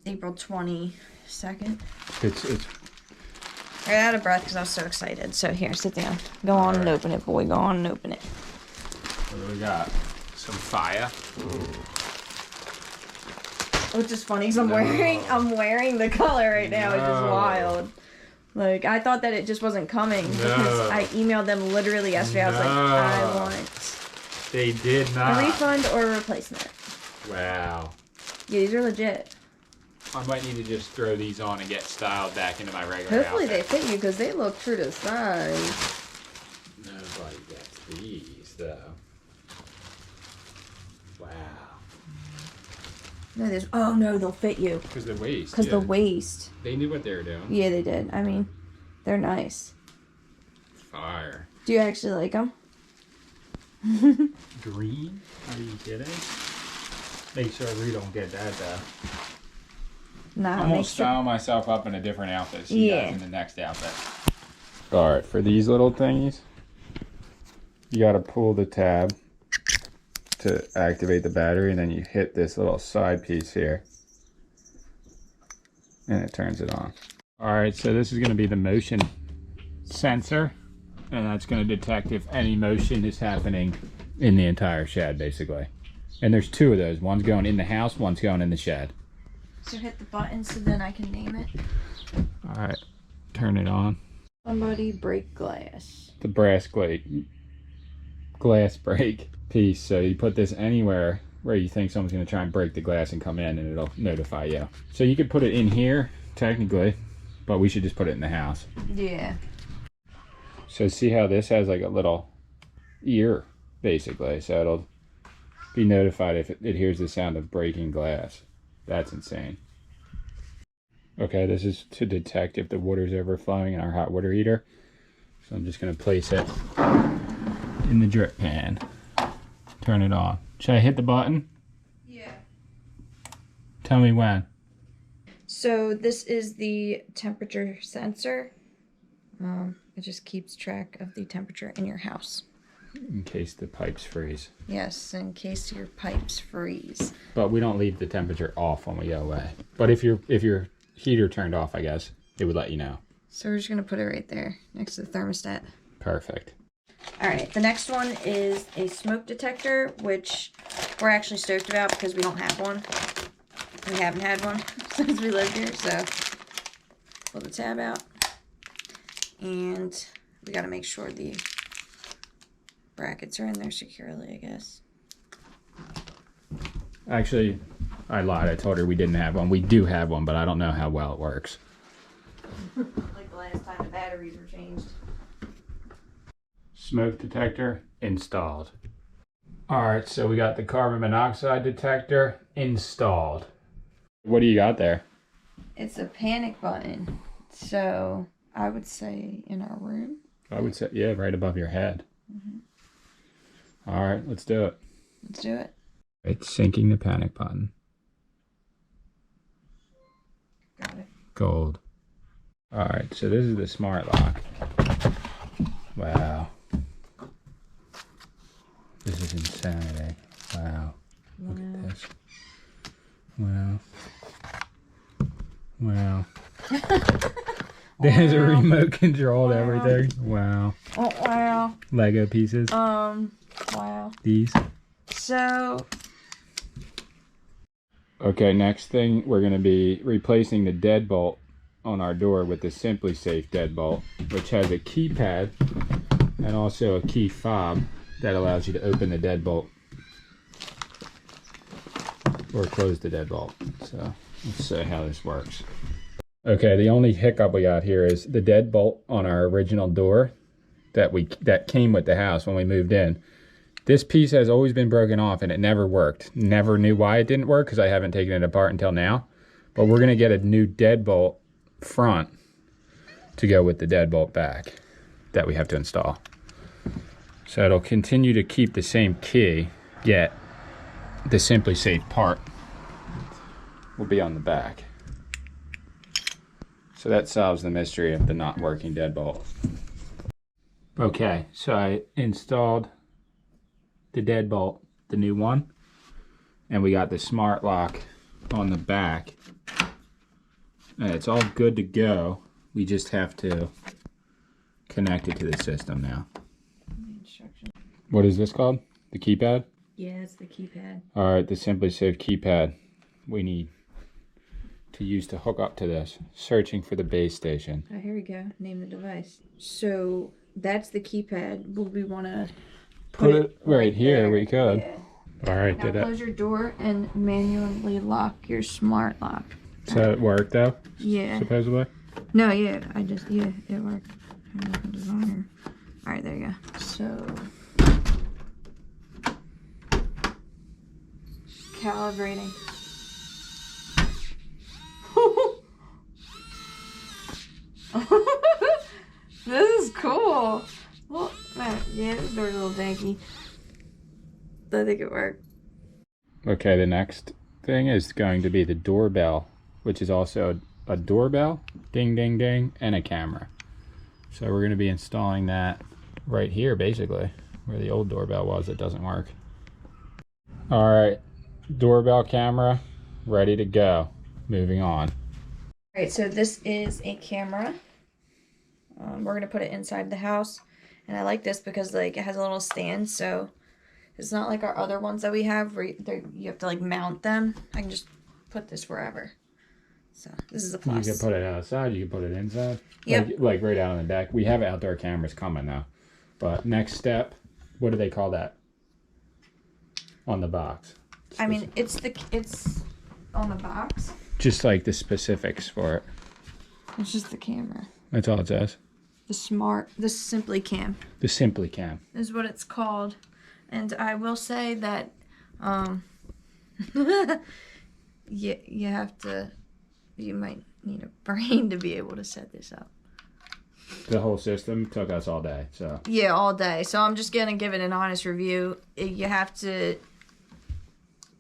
April 22nd. It's I got out of breath because I was so excited. So here, sit down. Go on and open it, boy. Go on and open it. What do we got? Some fire. Which is funny because I'm wearing the color right now, which is wild. Like, I thought that it just wasn't coming because I emailed them literally yesterday. I was like, I want They did a not. refund or a replacement. Wow. Yeah, these are legit. I might need to just throw these on and get styled back into my regular Hopefully they outfit. fit you because they look true to size. Nobody gets these, though. Wow. No, there's. Oh no, they'll fit you. Because the waist. Because the waist. They knew what they were doing. Yeah, they did. I mean, they're nice. Fire. Do you actually like them? Green? Are you kidding? Make sure we don't get that, though. Nah, I'm gonna style myself up in a different outfit. See you guys in the next outfit. Alright, for these little thingies, you gotta pull the tab to activate the battery, and then you hit this little side piece here, and it turns it on. Alright, so this is gonna be the motion sensor, and that's gonna detect if any motion is happening in the entire shed, basically. And there's 2 of those. One's going in the house, one's going in the shed. So hit the button so then I can name it. Alright, turn it on. Somebody break glass. The brass glass break piece. So you put this anywhere where you think someone's going to try and break the glass and come in, and it'll notify you. So you could put it in here, technically, but we should just put it in the house. Yeah. So see how this has like a little ear, basically. So it'll be notified if it hears the sound of breaking glass. That's insane. Okay, this is to detect if the water's overflowing in our hot water heater. So I'm just going to place it in the drip pan. Turn it on. Should I hit the button? Yeah. Tell me when. So this is the temperature sensor. It just keeps track of the temperature in your house. In case the pipes freeze. Yes, in case your pipes freeze. But we don't leave the temperature off when we go away. But if your heater turned off, I guess, it would let you know. So we're just going to put it right there next to the thermostat. Perfect. All right, the next one is a smoke detector, which we're actually stoked about because we don't have one. We haven't had one since we lived here, so pull the tab out. And we got to make sure the brackets are in there securely, I guess. Actually, I lied. I told her we didn't have one. We do have one, but I don't know how well it works. Like the last time the batteries were changed. Smoke detector installed. Alright, so we got the carbon monoxide detector installed. What do you got there? It's a panic button. So I would say in our room. I would say, yeah, right above your head. Alright, let's do it. Let's do it. It's syncing the panic button. Got it. Gold. Alright, so this is the smart lock. Wow. This is insanity. Wow. Look at this. Wow. Wow. There's a remote control to Wow. everything. Wow. Oh, wow. Lego pieces. Wow. These. So, Okay, next thing we're going to be replacing the deadbolt on our door with the Simply Safe deadbolt, which has a keypad and also a key fob that allows you to open the deadbolt or close the deadbolt. So let's see how this works. Okay, the only hiccup we got here is the deadbolt on our original door that came with the house when we moved in. This piece has always been broken off and it never worked. Never knew why it didn't work because I haven't taken it apart until now. But we're going to get a new deadbolt front to go with the deadbolt back that we have to install. So it'll continue to keep the same key, yet the Simply Safe part will be on the back. So that solves the mystery of the not working deadbolt. Okay, so I installed the deadbolt, the new one, and we got the smart lock on the back, and it's all good to go. We just have to connect it to the system now. What is this called? The keypad? yeah, it's the keypad. All right, the Simply Safe keypad we need to use to hook up to this. Searching for the base station. Oh, here we go. Name the device. So that's the keypad. Would we want to Put it right here, there? we could. Yeah. All right, Now did that. close your door and manually lock your smart lock. So it worked though, Yeah. supposedly? No, yeah. Yeah, it worked. All right, there you go. So calibrating. This is cool. Well, yeah, this door's a little janky. I think it worked. Okay, the next thing is going to be the doorbell, which is also a doorbell, ding, ding, ding, and a camera. So we're going to be installing that right here, basically, where the old doorbell was. It doesn't work. All right, doorbell camera, ready to go. Moving on. All right, so this is a camera. We're gonna put it inside the house, and I like this because like it has a little stand, so it's not like our other ones that we have where you have to like mount them. I can just put this wherever. So this is a plus. You can put it outside, you can put it inside. Yep. Like right out on the deck. We have outdoor cameras coming now. But next step, what do they call that? On the box. I mean, it's on the box. Just like the specifics for it. It's just the camera. That's all it says. The Simply Cam The Simply Cam. is what it's called. And I will say that you might need a brain to be able to set this up. The whole system took us all day, so. Yeah, all day. So I'm just gonna give it an honest review. You have to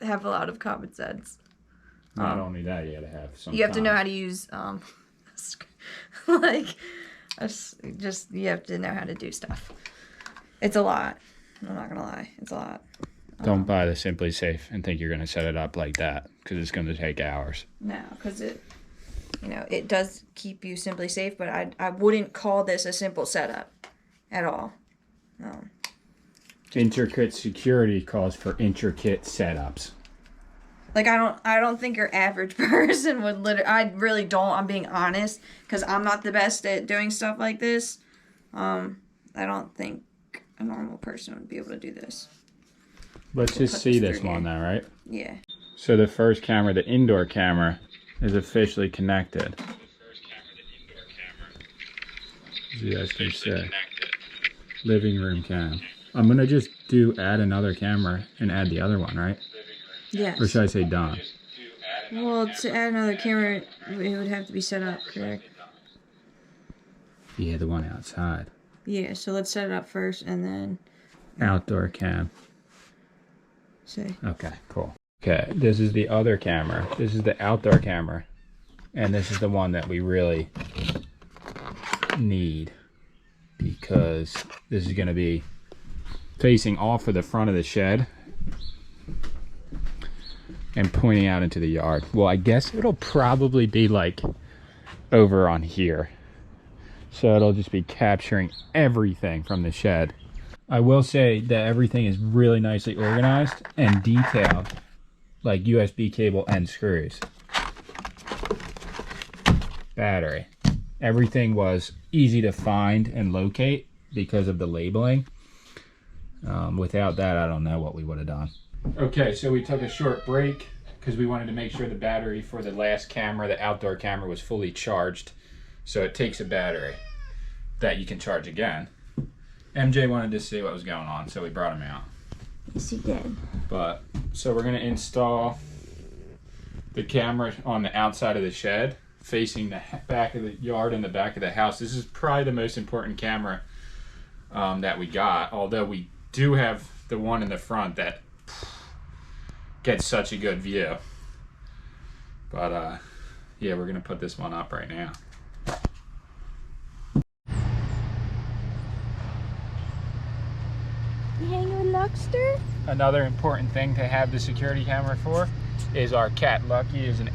have a lot of common sense. Not only that, you gotta have some You have to know time. how to use like just you have to know how to do stuff. It's a lot. I'm not gonna lie, it's a lot. Don't buy the Simply Safe and think you're gonna set it up like that, because it's gonna take hours. No, because it does keep you simply safe, but I wouldn't call this a simple setup at all. No. Intricate security calls for intricate setups. Like I don't think your average person would I really don't. I'm being honest, because I'm not the best at doing stuff like this. I don't think a normal person would be able to do this. Let's just put see this this through one here. now, right? Yeah. So the first camera, the indoor camera, is officially connected. As you guys can see. Living room cam. I'm gonna just add another camera and add the other one, right? Yes. Or should I say done? Well, to add another camera, it would have to be set up, correct? Yeah, the one outside. Yeah. So let's set it up first, and then Outdoor cam. say. Okay, cool. Okay, this is the other camera. This is the outdoor camera. And this is the one that we really need, because this is going to be facing off of the front of the shed. and pointing out into the yard. Well, I guess it'll probably be like over on here. So it'll just be capturing everything from the shed. I will say that everything is really nicely organized and detailed, like USB cable and screws. Battery. Everything was easy to find and locate because of the labeling. Without that, I don't know what we would have done. Okay, so we took a short break because we wanted to make sure the battery for the last camera, the outdoor camera, was fully charged. So it takes a battery that you can charge again. MJ wanted to see what was going on, so we brought him out. Yes, he did. But, so we're gonna install the camera on the outside of the shed, facing the back of the yard and the back of the house. This is probably the most important camera that we got, although we do have the one in the front that gets such a good view. But yeah, we're gonna put this one up right now. You hanging with Luxter? Another important thing to have the security camera for is our cat. Lucky is an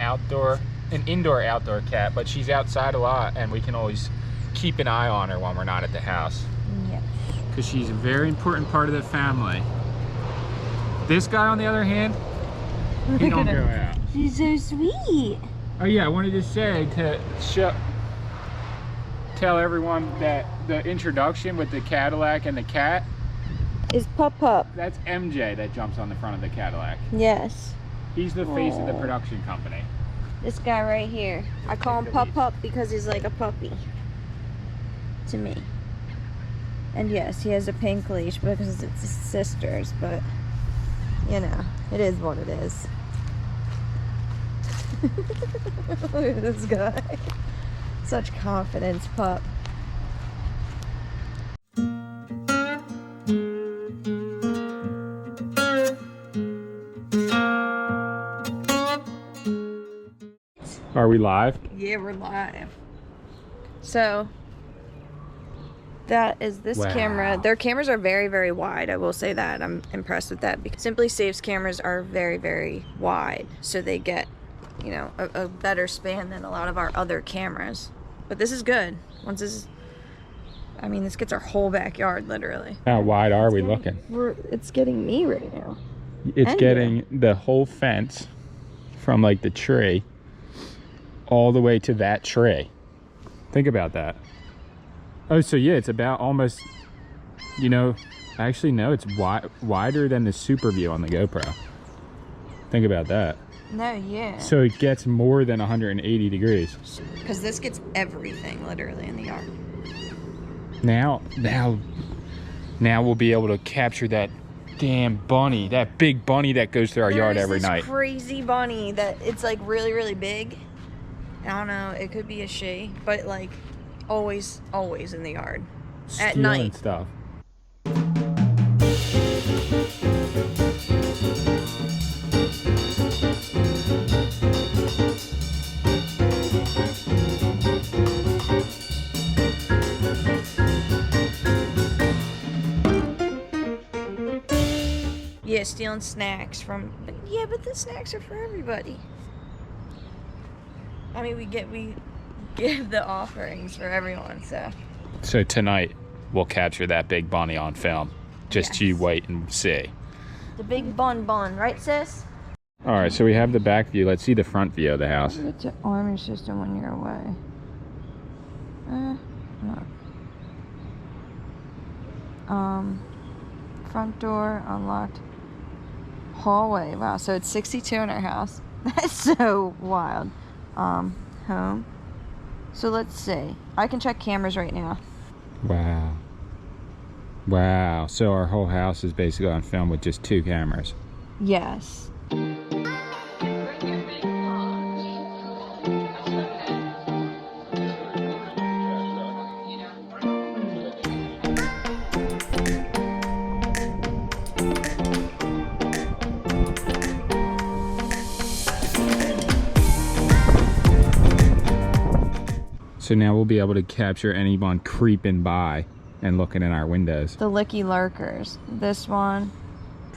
indoor-outdoor cat, but she's outside a lot, and we can always keep an eye on her when we're not at the house. Yes. Because she's a very important part of the family. This guy, on the other hand, he don't go out. She's so sweet. Oh yeah, I wanted to say tell everyone that the introduction with the Cadillac and the cat Is Pup. that's MJ that jumps on the front of the Cadillac. Yes. He's the face of the production company. This guy right here. I call him Pup because he's like a puppy to me. And yes, he has a pink leash because it's his sister's, but you know, it is what it is. Look at this guy. Such confidence, Pup. Are we live? Yeah, we're live. So that is this camera. Their cameras are very, very wide. I will say that. I'm impressed with that because Simply Safe's cameras are very, very wide. So they get, you know, a better span than a lot of our other cameras. But this is good. Once this, I mean, this gets our whole backyard literally. How wide are we looking? It's getting me right now. It's getting the whole fence from like the tree all the way to that tree. Think about that. Oh, so yeah, it's about almost, you know, actually no, it's wider than the super view on the GoPro. Think about that. No, yeah. So it gets more than 180 degrees. Because this gets everything literally in the yard. Now we'll be able to capture that damn bunny, that big bunny that goes through our yard every night. Crazy bunny that it's like really, really big. I don't know, it could be a she, but like always in the yard at night. Stuff. Yeah, stealing snacks from. Yeah, but the snacks are for everybody. I mean, we give the offerings for everyone, so. So tonight we'll capture that big bunny on film. Just Yes. you wait and see. The big bun, right, sis? All right, so we have the back view. Let's see the front view of the house. It's an armor system when you're away. No. Front door unlocked. Hallway. Wow, so it's 62 in our house. That's so wild. Home. So let's see. I can check cameras right now. Wow. Wow. So our whole house is basically on film with just 2 cameras. Yes. So now we'll be able to capture anyone creeping by and looking in our windows. The licky lurkers. This one.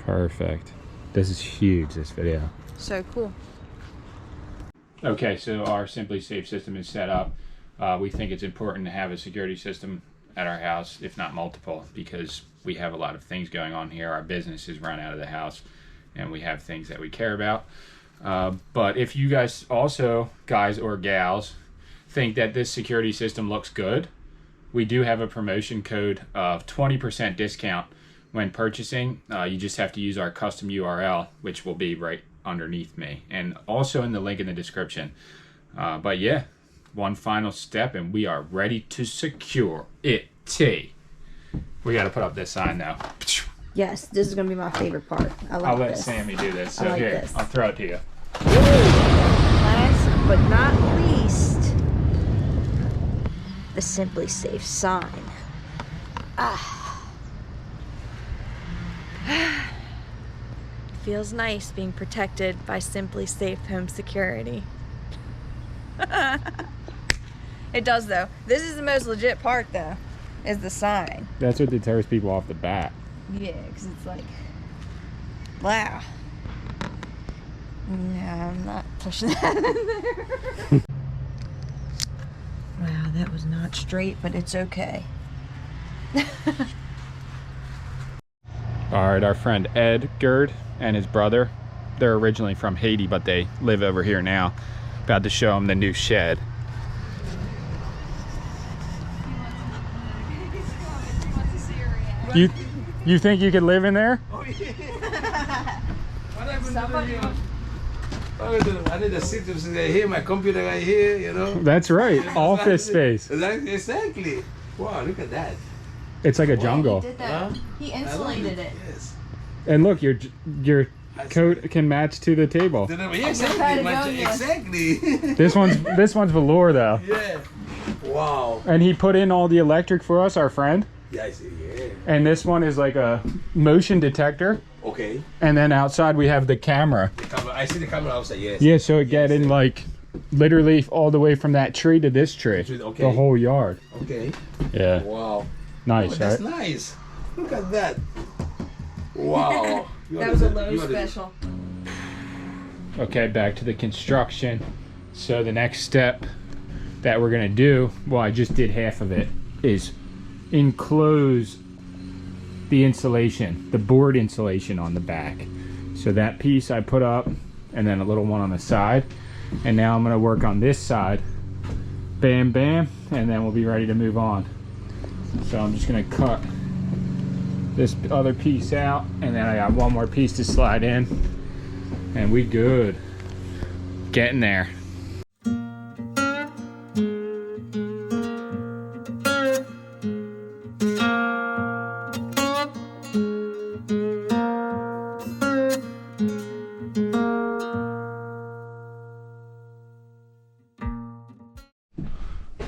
Perfect. This is huge, this video. So cool. Okay, so our Simply Safe system is set up. We think it's important to have a security system at our house, if not multiple, because we have a lot of things going on here. Our business is run out of the house, and we have things that we care about. But if you guys also, guys or gals, think that this security system looks good, we do have a promotion code of 20% discount when purchasing. You just have to use our custom URL, which will be right underneath me, and also in the link in the description. But yeah, one final step and we are ready to secure it. We got to put up this sign now. Yes, this is gonna be my favorite part. I like I'll let this. Sammy do this. So I like here, this. I'll throw it to you. Last but not least, the Simply Safe sign. Feels nice being protected by Simply Safe Home Security. It does though. This is the most legit part though, is the sign. That's what deters people off the bat. Yeah, because it's like, wow. Yeah, I'm not pushing that in there. Wow, that was not straight, but it's okay. All right, our friend Ed Gerd and his brother, they're originally from Haiti, but they live over here now. About to show them the new shed. You think you could live in there? Oh, yeah. What happened to you? I need a seat to sit here, my computer right here, you know. That's right, office space. Exactly. Wow, look at that. It's like a jungle. He did that. Huh? He insulated it. Yes. And look, your coat can match to the table. Yeah, exactly. Exactly. This one's velour though. Yeah. Wow. And he put in all the electric for us, our friend. Yeah, I see. Yeah. And this one is like a motion detector. Okay. And then outside we have the camera. The camera. I see the camera outside. Yes. Yeah, so it get in like literally all the way from that tree to this tree. Okay. The whole yard. Okay. Yeah. Wow. Nice, Oh, that's right? nice. Look at that. Wow. That was a low special. Okay, back to the construction. So the next step that we're gonna do, well, I just did half of it, is enclose the insulation, the board insulation on the back. So that piece I put up, and then a little one on the side. And now I'm gonna work on this side. Bam, bam, and then we'll be ready to move on. So I'm just gonna cut this other piece out, and then I got one more piece to slide in, and we good. Getting there.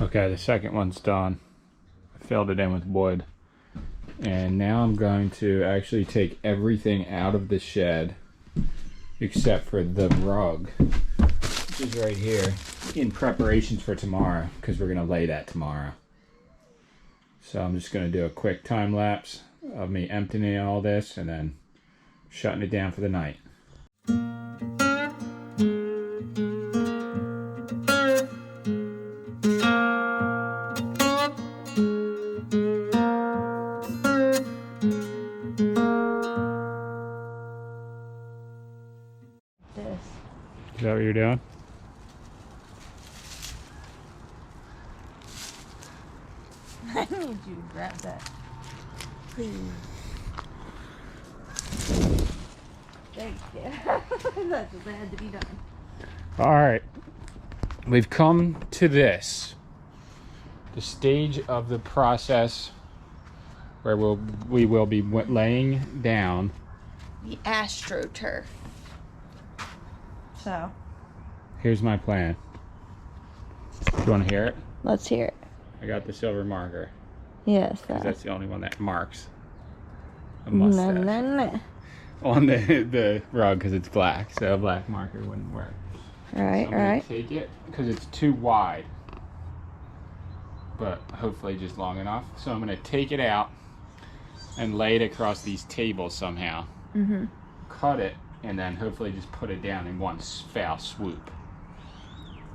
Okay, the second one's done. I filled it in with wood. And now I'm going to actually take everything out of the shed except for the rug, which is right here, in preparations for tomorrow, because we're going to lay that tomorrow. So I'm just going to do a quick time lapse of me emptying all this and then shutting it down for the night. Is that what you're doing? I need you to grab that. Please. Thanks, kid. That's what had to be done. All right, we've come to this, the stage of the process where we will be laying down The AstroTurf. So, here's my plan. You want to hear it? let's hear it. I got the silver marker, Yes, because that's the only one that marks a No, mustache no, no. on the rug, because it's black, so a black marker wouldn't work. All right, So I'm all gonna right. take it because it's too wide, but hopefully just long enough. So I'm gonna take it out and lay it across these tables somehow. Mm-hmm. Cut it and then hopefully just put it down in one foul swoop.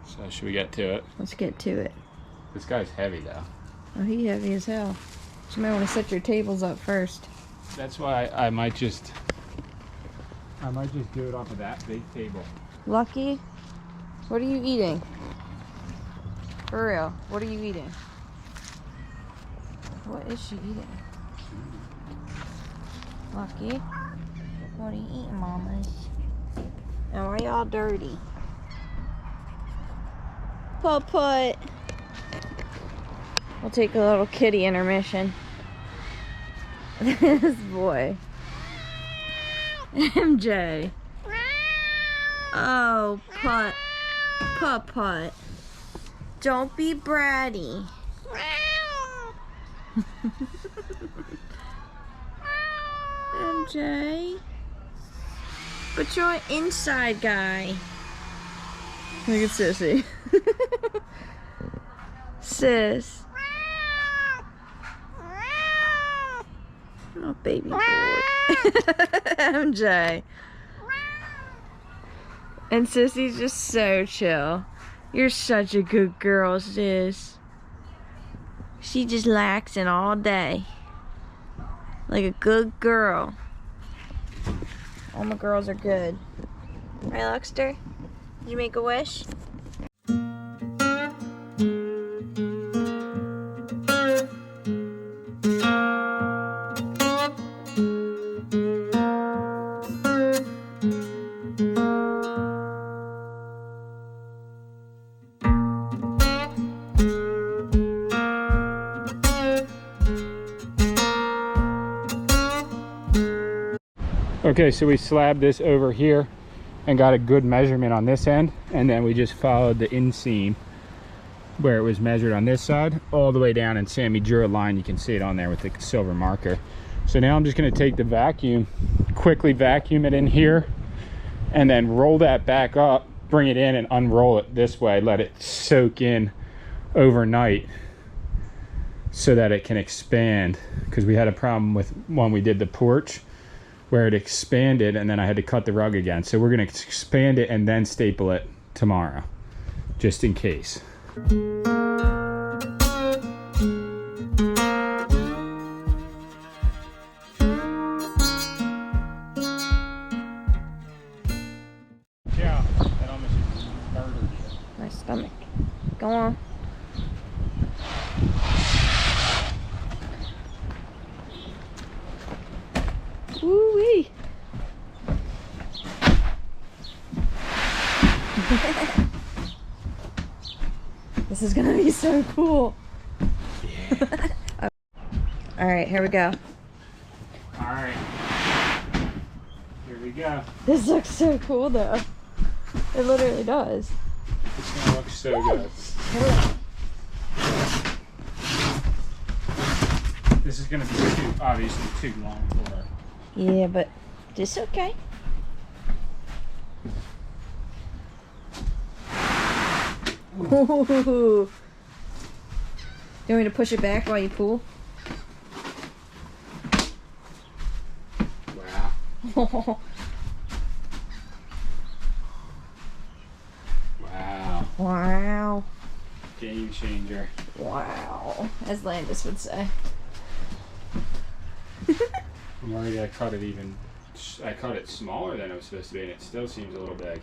So should we get to it? Let's get to it. This guy's heavy though. Oh, he heavy as hell. So you might want to set your tables up first. That's why I might just do it off of that big table. Lucky, what are you eating? For real, what are you eating? What is she eating? Lucky, what are you eating, mamas? And why y'all dirty? Putt. We'll take a little kitty intermission. This boy. MJ. Oh, Putt. Don't be bratty. MJ. But you're an inside guy. Look at Sissy. Sis. Oh, baby boy. MJ. And Sissy's just so chill. You're such a good girl, sis. She just laxing all day. Like a good girl. All my girls are good. Right, Luxter? Did you make a wish? Okay, so we slabbed this over here and got a good measurement on this end, and then we just followed the inseam where it was measured on this side all the way down, and Sammy drew a line. You can see it on there with the silver marker. So now I'm just going to take the vacuum, quickly vacuum it in here, and then roll that back up, bring it in and unroll it this way, let it soak in overnight so that it can expand, because we had a problem with when we did the porch where it expanded and then I had to cut the rug again. So we're gonna expand it and then staple it tomorrow, just in case. Yeah, that almost murdered you. My stomach. Go on. Woo-wee. This is gonna be so cool. Yeah. All right, here we go. All right. Here we go. This looks so cool though. It literally does. It's gonna look so good. This is gonna be obviously too long for her. Yeah, but just okay. Ooh. You want me to push it back while you pull? Wow. Wow. Wow. Game changer. Wow. As Landis would say. I'm worried I cut it smaller than it was supposed to be, and it still seems a little big.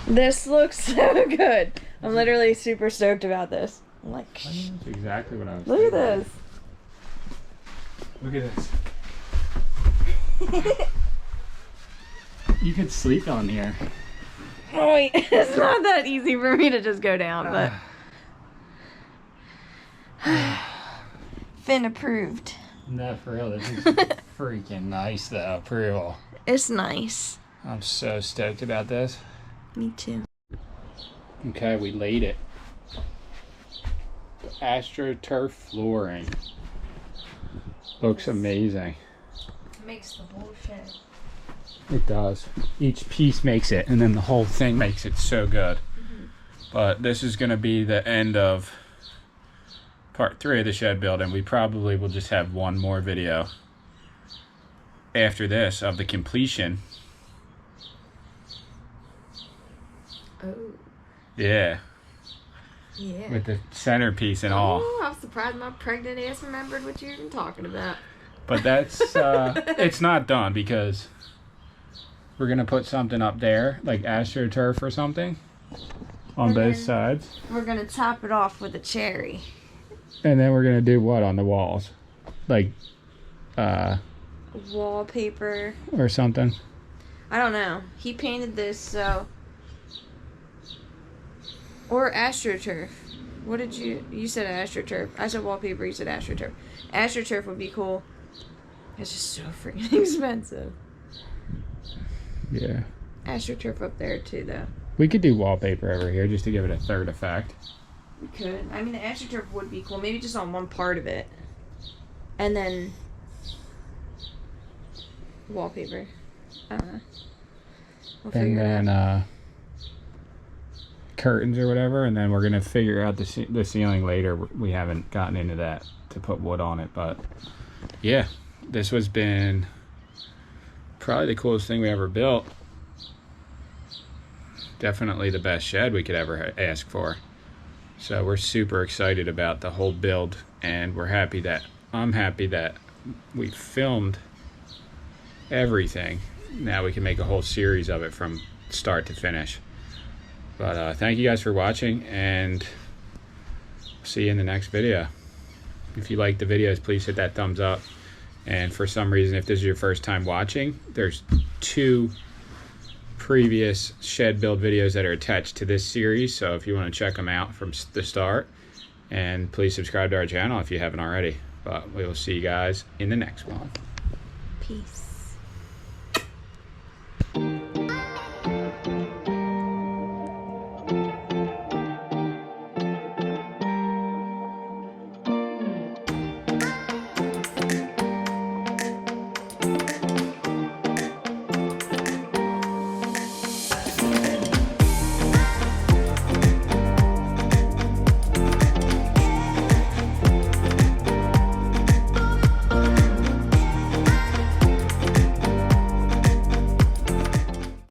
This looks so good. I'm literally super stoked about this. I'm like, That's exactly what I was look at thinking. this. Look at this. You could sleep on here. Oh wait, it's not that easy for me to just go down, but Finn approved. No, for real, this is freaking nice though. Approval. It's nice. I'm so stoked about this. Me too. Okay, we laid it. The AstroTurf flooring. Looks amazing. Makes the whole shed. It does. Each piece makes it, and then the whole thing makes it so good. But this is going to be the end of part 3 of the shed build, and we probably will just have one more video after this of the completion, Oh. Yeah, Yeah. with the centerpiece and all. Oh, I'm surprised my pregnant ass remembered what you were even talking about. But that's, it's not done because we're going to put something up there, like AstroTurf or something, on both sides. We're going to top it off with a cherry. And then we're going to do what on the walls? Like, wallpaper. Or something. I don't know. He painted this, so... Or AstroTurf. What did you said AstroTurf. I said wallpaper, you said AstroTurf. AstroTurf would be cool. It's just so freaking expensive. Yeah. AstroTurf up there too, though. We could do wallpaper over here just to give it a third effect. We could. I mean, the AstroTurf would be cool. Maybe just on one part of it. And then... wallpaper. I don't know. We'll And then, curtains or whatever, and then we're gonna figure out the ceiling later. We haven't gotten into that to put wood on it, but yeah, this has been probably the coolest thing we ever built. Definitely the best shed we could ever ask for. So we're super excited about the whole build, and I'm happy that we filmed everything. Now we can make a whole series of it from start to finish. But thank you guys for watching, and see you in the next video. If you like the videos, please hit that thumbs up. And for some reason, if this is your first time watching, there's 2 previous shed build videos that are attached to this series. So if you want to check them out from the start, and please subscribe to our channel if you haven't already. But we will see you guys in the next one. Peace.